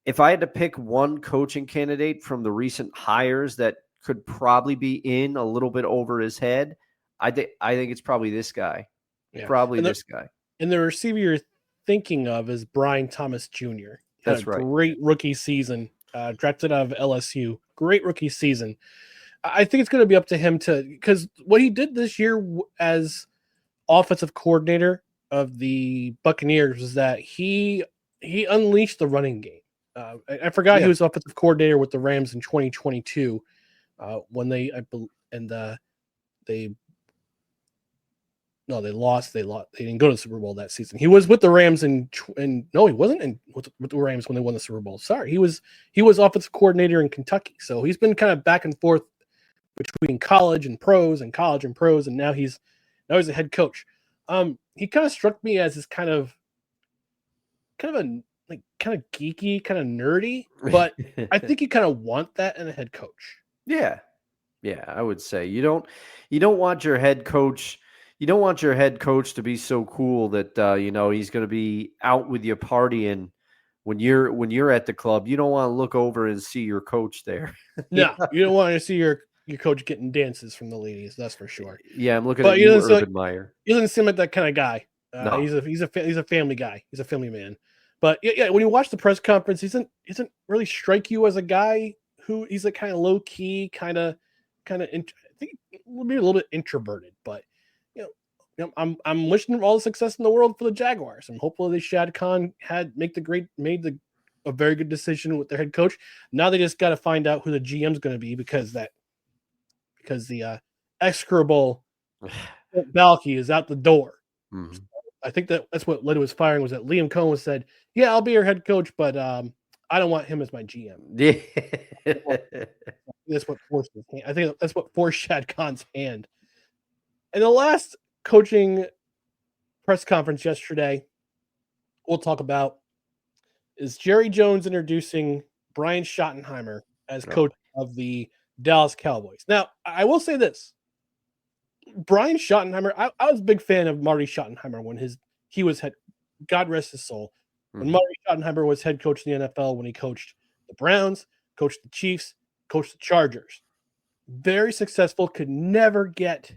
if I had to pick one coaching candidate from the recent hires that could probably be in a little bit over his head, I think it's probably this guy. Yeah. This guy. And the receiver you're thinking of is Brian Thomas Jr. That's right. Great rookie season, drafted out of LSU. Great rookie season. I think it's going to be up to him because what he did this year as offensive coordinator of the Buccaneers was that he unleashed the running game. I forgot he was offensive coordinator with the Rams in 2022 when they lost. They didn't go to the Super Bowl that season. He was with the Rams no, he wasn't with the Rams when they won the Super Bowl. Sorry, he was offensive coordinator in Kentucky. So he's been kind of back and forth between college and pros, and now he's a head coach. He kind of struck me as this kind of geeky, kind of nerdy, but I think you kind of want that in a head coach. Yeah, I would say you don't want your head coach. You don't want your head coach to be so cool that he's going to be out with you partying when you're at the club. You don't want to look over and see your coach there. No, you don't want to see your coach getting dances from the ladies. That's for sure. Yeah, I'm looking at you, Urban Meyer. He doesn't seem like that kind of guy. No. He's a family guy. He's a family man. But yeah, when you watch the press conference, he doesn't really strike you as a guy who he's like kind of low key, kind of. I think maybe a little bit introverted, but I'm wishing him all the success in the world for the Jaguars. And hopefully Shad Khan made a very good decision with their head coach. Now they just got to find out who the GM is going to be because the execrable Balky is out the door. Mm-hmm. So I think that's what led to his firing was that Liam Coen said, "Yeah, I'll be your head coach, but I don't want him as my GM." Yeah. That's what forced his hand. I think that's what forced Shad Khan's hand. And the last coaching press conference yesterday, we'll talk about is Jerry Jones introducing Brian Schottenheimer as coach of the Dallas Cowboys. Now, I will say this. Brian Schottenheimer, I was a big fan of Marty Schottenheimer when he was head, God rest his soul. When Marty Schottenheimer was head coach in the NFL, when he coached the Browns, coached the Chiefs, coached the Chargers. Very successful, could never get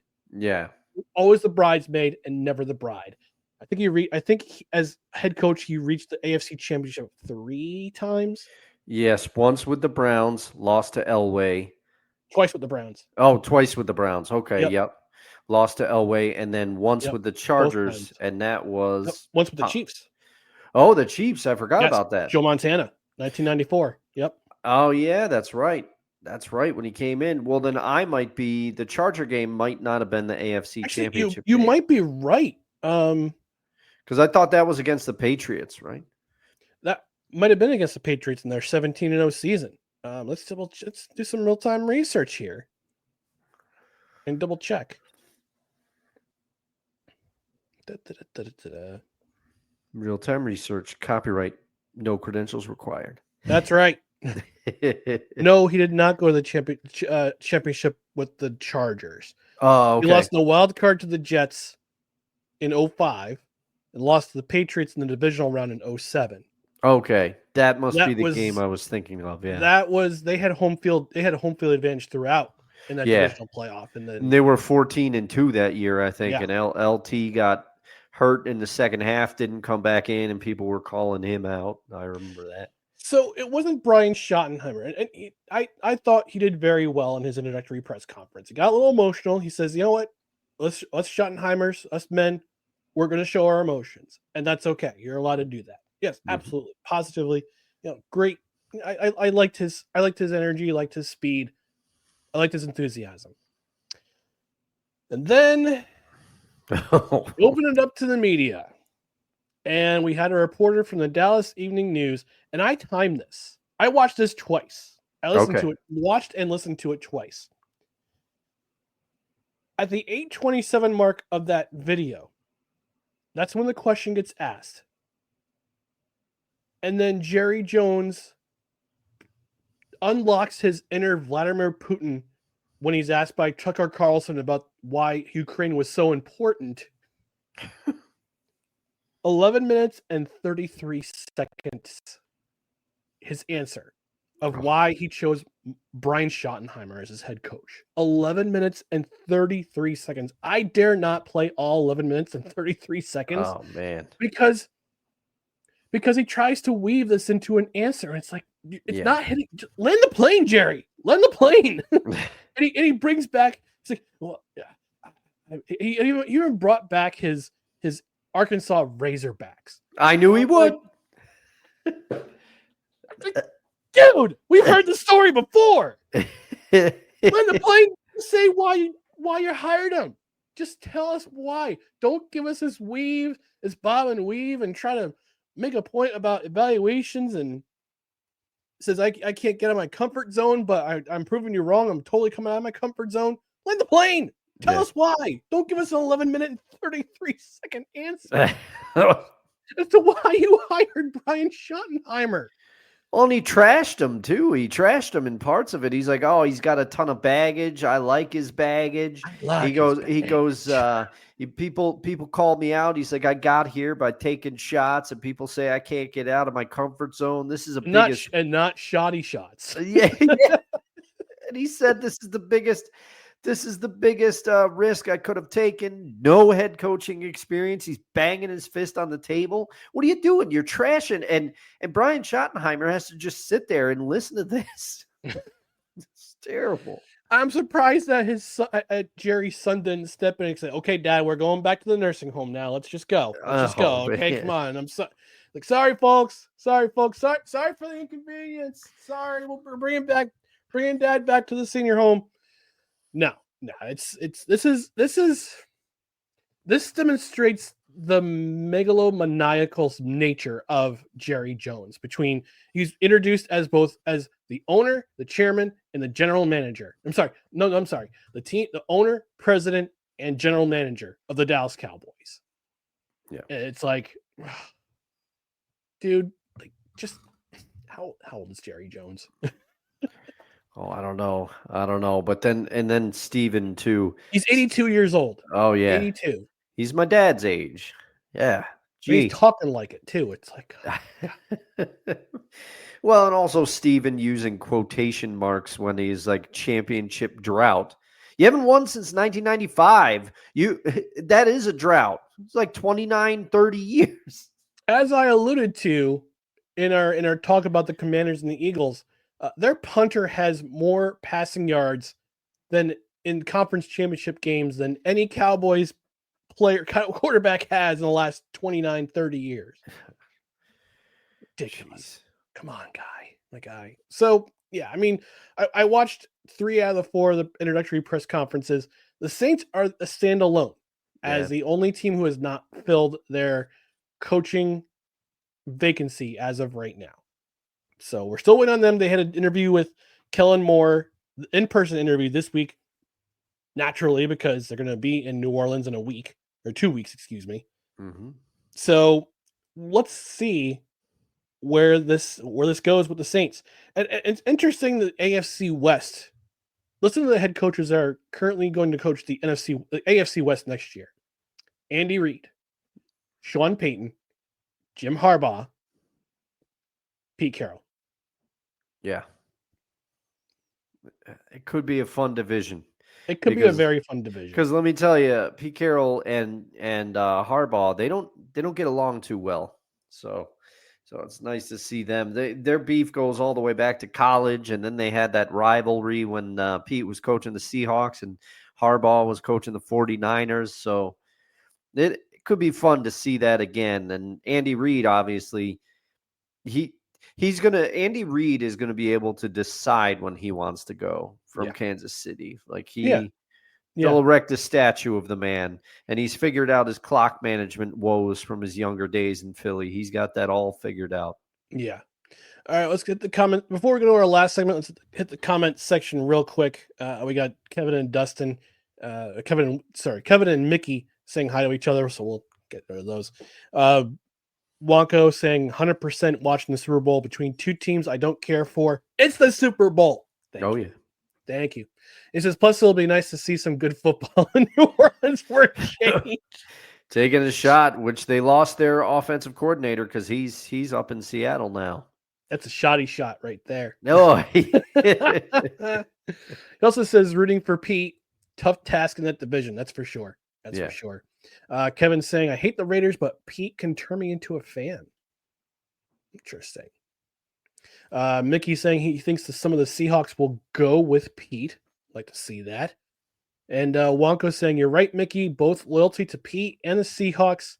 always the bridesmaid and never the bride. I think as head coach, he reached the AFC Championship 3 times. Yes, once with the Browns, lost to Elway. Twice with the Browns. Oh, twice with the Browns. Okay, Yep. Lost to Elway, and then once with the Chargers, and that was once with the Chiefs. Oh, the Chiefs. I forgot about that. Joe Montana, 1994. Yep. Oh, yeah, that's right. That's right. When he came in. Well, then the Charger game might not have been the AFC Championship. You might be right. Because I thought that was against the Patriots, right? That might have been against the Patriots in their 17-0 season. Let's do some real-time research here and double check. Real-time research, copyright, no credentials required. That's right. No, he did not go to the championship with the Chargers. Oh, okay. He lost in the wild card to the Jets in 2005 and lost to the Patriots in the divisional round in 2007. Okay, that must be the game I was thinking of. Yeah, they had home field. They had a home field advantage throughout in that divisional playoff, and then they were 14-2 that year, I think. And LT got hurt in the second half, didn't come back in, and people were calling him out. I remember that. So it wasn't Brian Schottenheimer, and I thought he did very well in his introductory press conference. He got a little emotional. He says, "You know what? Us Schottenheimers, us men, we're going to show our emotions, and that's okay. You're allowed to do that." Yes, absolutely, positively. Great. I liked his energy, liked his speed, I liked his enthusiasm. And then we opened it up to the media, and we had a reporter from the Dallas Evening News. And I timed this. I watched this twice. I listened to it, watched and listened to it twice. At the 8:27 mark of that video, that's when the question gets asked. And then Jerry Jones unlocks his inner Vladimir Putin when he's asked by Tucker Carlson about why Ukraine was so important. 11 minutes and 33 seconds. His answer of why he chose Brian Schottenheimer as his head coach. 11 minutes and 33 seconds. I dare not play all 11 minutes and 33 seconds. Oh, man. Because he tries to weave this into an answer. And it's like, it's not hitting. Land the plane, Jerry. Land the plane. and he brings back, it's like, well, yeah. He even brought back his Arkansas Razorbacks. I knew he would. Dude, we've heard the story before. Land the plane. Say why you hired him. Just tell us why. Don't give us this weave, this bob and weave, and try to make a point about evaluations and says I can't get out of my comfort zone, but I'm proving you wrong. I'm totally coming out of my comfort zone. Land the plane. Tell us why. Don't give us an 11-minute and 33-second answer as to why you hired Brian Schottenheimer. Well, and he trashed him too. He trashed him in parts of it. He's like, "Oh, he's got a ton of baggage. I like his baggage." He goes. People called me out. He's like, "I got here by taking shots, and people say I can't get out of my comfort zone. This is not shoddy shots." Yeah. And he said, "This is the biggest." This is the biggest risk I could have taken. No head coaching experience. He's banging his fist on the table. What are you doing? You're trashing. And Brian Schottenheimer has to just sit there and listen to this. It's terrible. I'm surprised that his son, Jerry's son didn't step in and say, "Okay, Dad, we're going back to the nursing home now. Let's just go. Let's just go. Okay, man. Come on. I'm sorry, folks. Sorry for the inconvenience. Sorry, we're bringing Dad back to the senior home." No, this demonstrates the megalomaniacal nature of Jerry Jones. He's introduced as both as the owner, the chairman, and the general manager. I'm sorry. The owner, president, and general manager of the Dallas Cowboys. Yeah. It's like, dude, like just how old is Jerry Jones? Oh, I don't know. But then Steven too. He's 82 years old. Oh yeah. 82. He's my dad's age. Yeah. But he's Gee. talking like it too. It's like Well, and also Steven using quotation marks when he's like championship drought. You haven't won since 1995. That is a drought. It's like 29, 30 years. as I alluded to in our talk about the Commanders and the Eagles, their punter has more passing yards than in conference championship games than any Cowboys quarterback has in the last 29, 30 years. Ridiculous. Jeez. Come on, my guy. So, yeah, I mean, I watched 3 out of the 4 of the introductory press conferences. The Saints are a standalone as the only team who has not filled their coaching vacancy as of right now. So we're still waiting on them. They had an interview with Kellen Moore, in-person interview this week, naturally, because they're going to be in New Orleans in a week, or 2 weeks, excuse me. Mm-hmm. So let's see where this goes with the Saints. And it's interesting that AFC West, listen to the head coaches that are currently going to coach the AFC West next year. Andy Reid, Sean Payton, Jim Harbaugh, Pete Carroll. Yeah. It could be a fun division. It could be a very fun division. Because let me tell you, Pete Carroll and Harbaugh, they don't get along too well. So it's nice to see them. Their beef goes all the way back to college, and then they had that rivalry when Pete was coaching the Seahawks and Harbaugh was coaching the 49ers. So it could be fun to see that again. And Andy Reid, obviously, Andy Reid is gonna be able to decide when he wants to go from Kansas City. Like he'll erect a statue of the man, and he's figured out his clock management woes from his younger days in Philly. He's got that all figured out. Yeah. All right, let's get the comment before we go to our last segment. Let's hit the comment section real quick. We got Kevin and Dustin, Kevin and Mickey saying hi to each other, so we'll get rid of those. Wonko saying 100% watching the Super Bowl between 2 teams I don't care for. It's the Super Bowl. Thank you. He says, plus it'll be nice to see some good football in New Orleans for a change. Taking a shot, which they lost their offensive coordinator because he's up in Seattle now. That's a shoddy shot right there. No. He also says rooting for Pete. Tough task in that division. That's for sure. That's for sure. Kevin's saying, I hate the Raiders, but Pete can turn me into a fan. Interesting. Mickey's saying he thinks that some of the Seahawks will go with Pete. I'd like to see that. And Wonko's saying, you're right, Mickey. Both loyalty to Pete and the Seahawks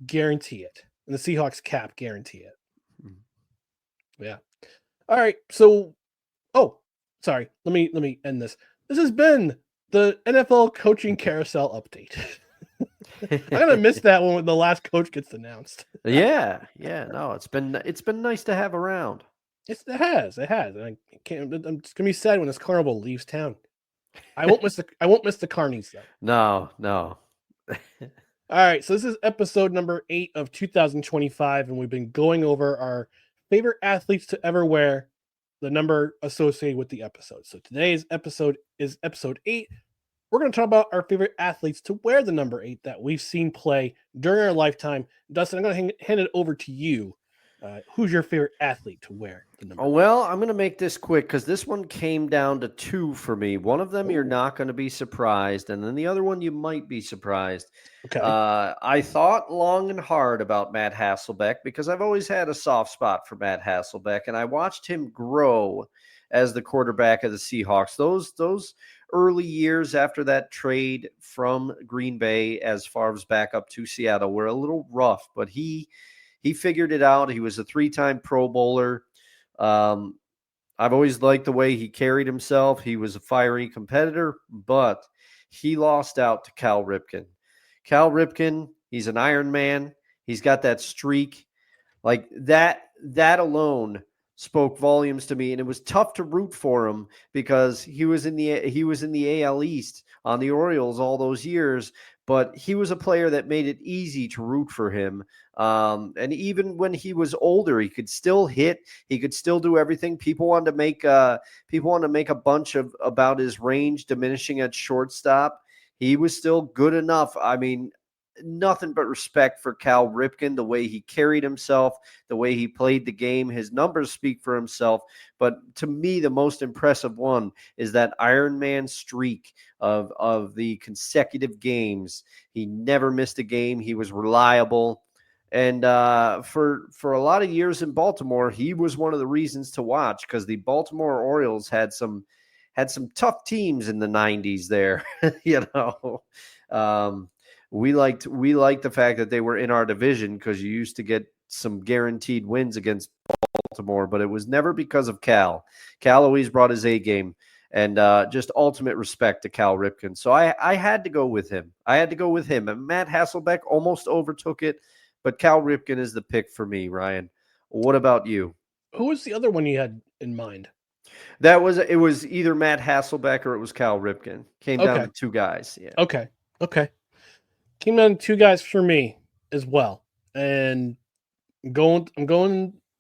guarantee it. And the Seahawks cap guarantee it. Mm-hmm. Yeah. All right. So, sorry. Let me end this. This has been the NFL coaching carousel update. I'm gonna miss that one when the last coach gets announced. No, it's been nice to have around. It has. I'm just gonna be sad when this carnival leaves town. I won't miss the carnies though. No. All right, so this is episode number 8 of 2025, and we've been going over our favorite athletes to ever wear the number associated with the episode. So today's episode is episode 8. We're going to talk about our favorite athletes to wear the number 8 that we've seen play during our lifetime. Dustin, I'm going to hand it over to you. Who's your favorite athlete to wear the number 8? Well, I'm going to make this quick because this one came down to 2 for me. One of them you're not going to be surprised, and then the other one you might be surprised. Okay. I thought long and hard about Matt Hasselbeck because I've always had a soft spot for Matt Hasselbeck, and I watched him grow as the quarterback of the Seahawks. Those early years after that trade from Green Bay as Favre's backup to Seattle were a little rough, but he figured it out. He was a 3-time Pro Bowler. I've always liked the way he carried himself. He was a fiery competitor, but he lost out to Cal Ripken. Cal Ripken, he's an Iron Man. He's got that streak. Like that alone spoke volumes to me, and it was tough to root for him because he was in the AL East on the Orioles all those years, but he was a player that made it easy to root for him And even when he was older, he could still hit. He could still do everything. People wanted to make a bunch of about his range diminishing at shortstop. He was still good enough. I mean, nothing but respect for Cal Ripken, the way he carried himself, the way he played the game. His numbers speak for himself. But to me, the most impressive one is that Iron Man streak of the consecutive games. He never missed a game. He was reliable. And for a lot of years in Baltimore, he was one of the reasons to watch, because the Baltimore Orioles had some tough teams in the 90s there. We liked the fact that they were in our division, because you used to get some guaranteed wins against Baltimore, but it was never because of Cal. Cal always brought his A game, and just ultimate respect to Cal Ripken. So I had to go with him. And Matt Hasselbeck almost overtook it, but Cal Ripken is the pick for me, Ryan. What about you? Who was the other one you had in mind? It was either Matt Hasselbeck or it was Cal Ripken. Came down to two guys. Yeah. Okay. Came down to two guys for me as well. And I'm going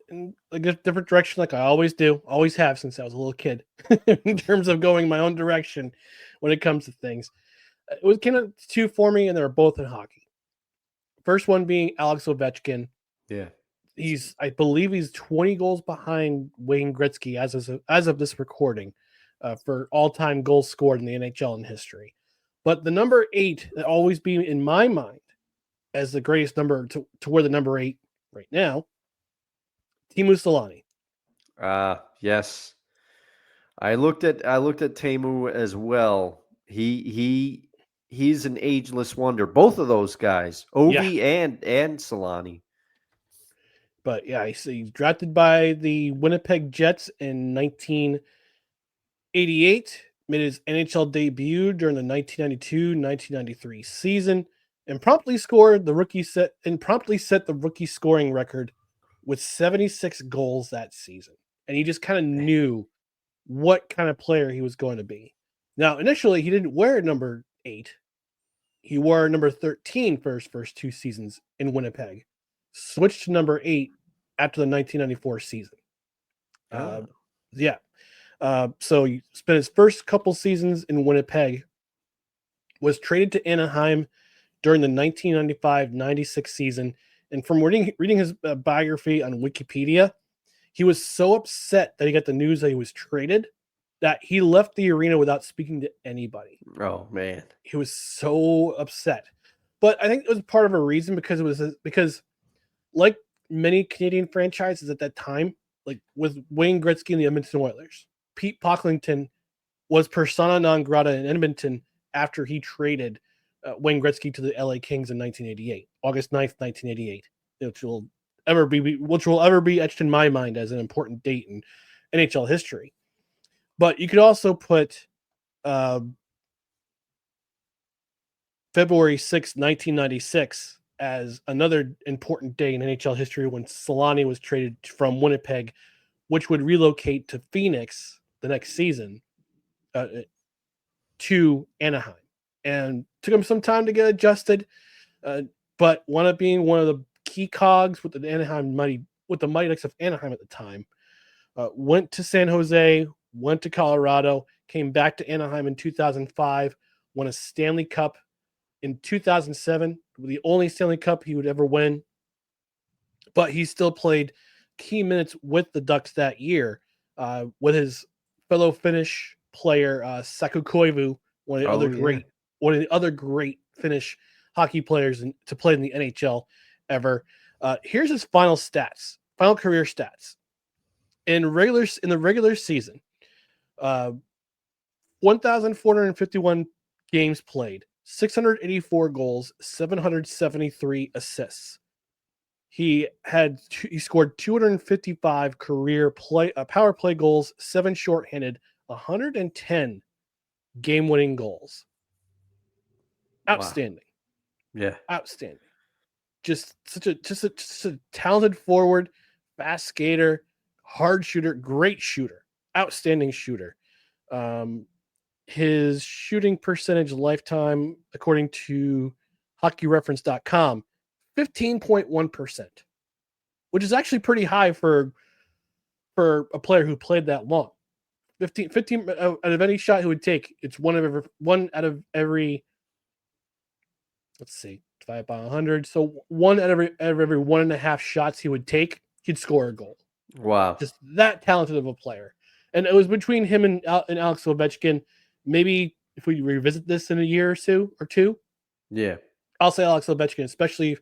in a different direction, like I always do, always have since I was a little kid, in terms of going my own direction when it comes to things. It came out to two for me, and they were both in hockey. First one being Alex Ovechkin. Yeah. I believe he's 20 goals behind Wayne Gretzky as of this recording for all-time goals scored in the NHL in history. But the number 8 that always be in my mind as the greatest number to wear the number 8 right now, Teemu Selanne. Yes. I looked at Teemu as well. He's an ageless wonder. Both of those guys, Ovi and Selanne. But yeah, he's drafted by the Winnipeg Jets in 1988. Made his NHL debut during the 1992-1993 season, and promptly set the rookie scoring record with 76 goals that season. And he just kind of knew what kind of player he was going to be. Now, initially, he didn't wear number 8. He wore number 13 for his first 2 seasons in Winnipeg. Switched to number 8 after the 1994 season. So he spent his first couple seasons in Winnipeg, was traded to Anaheim during the 1995-96 season. And from reading his biography on Wikipedia, he was so upset that he got the news that he was traded that he left the arena without speaking to anybody. Oh, man. He was so upset. But I think it was part of a reason, because like many Canadian franchises at that time, like with Wayne Gretzky and the Edmonton Oilers, Pete Pocklington was persona non grata in Edmonton after he traded Wayne Gretzky to the LA Kings in 1988, August 9th, 1988, which will ever be etched in my mind as an important date in NHL history. But you could also put February 6th, 1996 as another important day in NHL history, when Selanne was traded from Winnipeg, which would relocate to Phoenix the next season to Anaheim. And took him some time to get adjusted, but wound up being one of the key cogs with the Mighty Ducks of Anaheim at the time. Went to San Jose, went to Colorado, came back to Anaheim in 2005, won a Stanley Cup in 2007, the only Stanley Cup he would ever win. But he still played key minutes with the Ducks that year, with his fellow Finnish player Saku Koivu, one of the other great Finnish hockey players to play in the NHL ever. Here's his final career stats. In the regular season, 1,451 games played, 684 goals, 773 assists. He scored 255 career power play goals, 7 shorthanded, 110 game-winning goals. Outstanding. Wow. Yeah. Outstanding. Just such a talented forward, fast skater, hard shooter, great shooter, outstanding shooter. His shooting percentage lifetime, according to hockeyreference.com, 15.1%, which is actually pretty high for a player who played that long. 15 out of any shot he would take, it's one out of every, let's see, divided by 100. So one out of every 1.5 shots he would take, he'd score a goal. Wow. Just that talented of a player. And it was between him and Alex Ovechkin. Maybe if we revisit this in a year or two, yeah, I'll say Alex Ovechkin, especially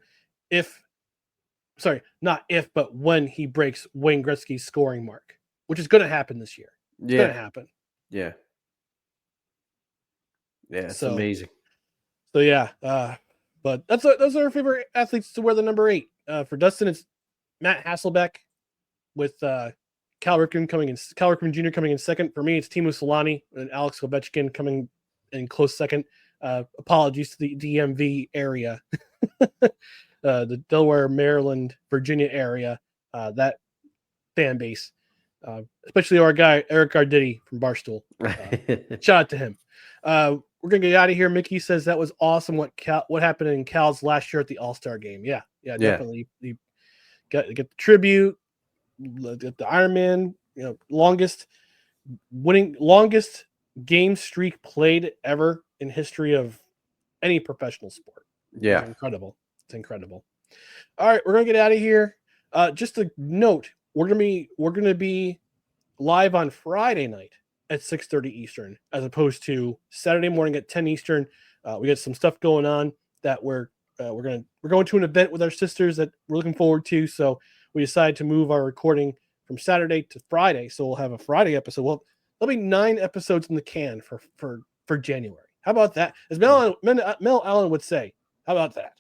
but when he breaks Wayne Gretzky's scoring mark, which is going to happen this year. It's going to happen. Yeah. Yeah, it's amazing. So yeah, but those are our favorite athletes to wear the number 8. For Dustin, it's Matt Hasselbeck with Cal Ripken Jr. coming in second. For me, it's Teemu Selanne and Alex Ovechkin coming in close second. Apologies to the DMV area, the Delaware, Maryland, Virginia area, that fan base, especially our guy Eric Garditti from Barstool. Shout out to him. We're gonna get out of here. Mickey says that was awesome. What happened in Cal's last year at the All-Star game? Yeah, definitely. You get the tribute, get the Ironman. Longest game streak played ever in history of any professional sport. Yeah, it's incredible. All right, we're gonna get out of here. Just a note: we're gonna be live on Friday night at 6:30 Eastern, as opposed to Saturday morning at 10 Eastern. We got some stuff going on that we're going to an event with our sisters that we're looking forward to. So we decided to move our recording from Saturday to Friday. So we'll have a Friday episode. Well, there'll be 9 episodes in the can for January. How about that? As Mel Allen would say, how about that?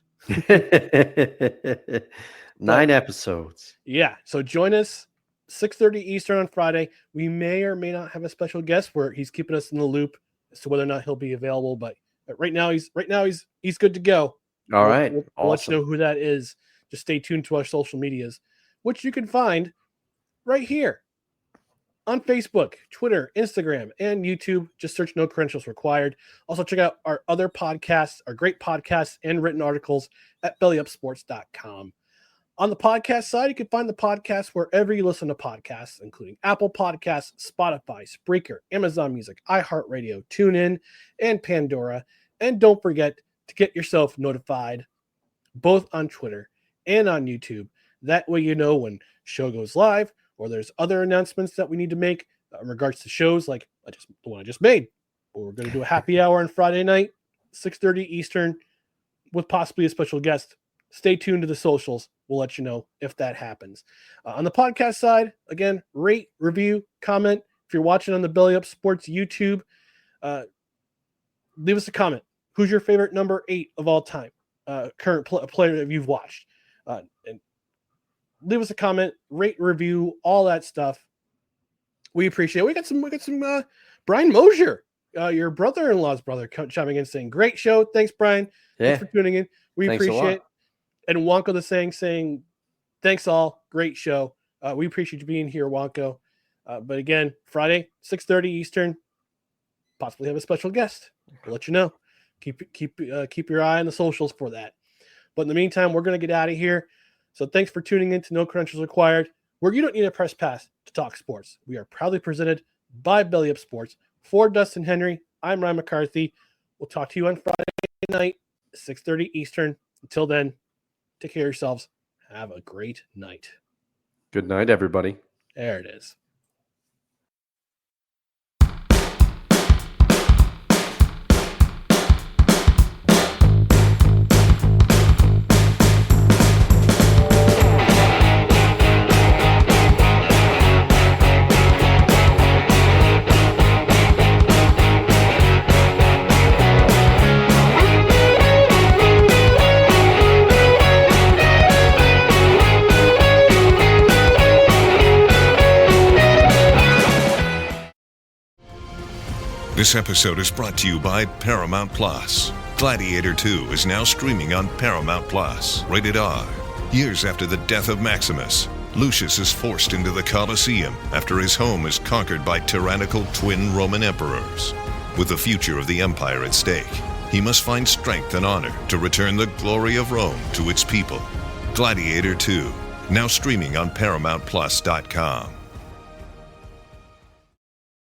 9 episodes. Yeah. So join us 6:30 Eastern on Friday. We may or may not have a special guest where he's keeping us in the loop as to whether or not he'll be available. But right now he's good to go. All right. We'll let you know who that is. Just stay tuned to our social medias, which you can find right here on Facebook, Twitter, Instagram, and YouTube. Just search No Credentials Required. Also check out our other podcasts, our great podcasts and written articles at bellyupsports.com. On the podcast side, you can find the podcast wherever you listen to podcasts, including Apple Podcasts, Spotify, Spreaker, Amazon Music, iHeartRadio, TuneIn, and Pandora. And don't forget to get yourself notified both on Twitter and on YouTube. That way you know when show goes live or there's other announcements that we need to make in regards to shows like the one I just made. We're going to do a happy hour on Friday night, 6:30 Eastern, with possibly a special guest. Stay tuned to the socials. We'll let you know if that happens. On the podcast side, again, rate, review, comment. If you're watching on the Belly Up Sports YouTube, leave us a comment. Who's your favorite number 8 of all time? Current player that you've watched. And leave us a comment, rate, review, all that stuff. We appreciate it. We got some Brian Mosier, your brother-in-law's brother, chiming in saying, great show. Thanks, Brian. Yeah. Thanks for tuning in. We appreciate it. And Wonko the saying, thanks all. Great show. We appreciate you being here, Wonko. But again, Friday, 6:30 Eastern, possibly have a special guest. We'll let you know. Keep your eye on the socials for that. But in the meantime, we're going to get out of here. So thanks for tuning in to No Credentials Required, where you don't need a press pass to talk sports. We are proudly presented by Belly Up Sports. For Dustin Henry, I'm Ryan McCarthy. We'll talk to you on Friday night, 6:30 Eastern. Until then, take care of yourselves. Have a great night. Good night, everybody. There it is. This episode is brought to you by Paramount Plus. Gladiator 2 is now streaming on Paramount Plus. Rated R. Years after the death of Maximus, Lucius is forced into the Colosseum after his home is conquered by tyrannical twin Roman emperors. With the future of the empire at stake, he must find strength and honor to return the glory of Rome to its people. Gladiator 2, now streaming on ParamountPlus.com.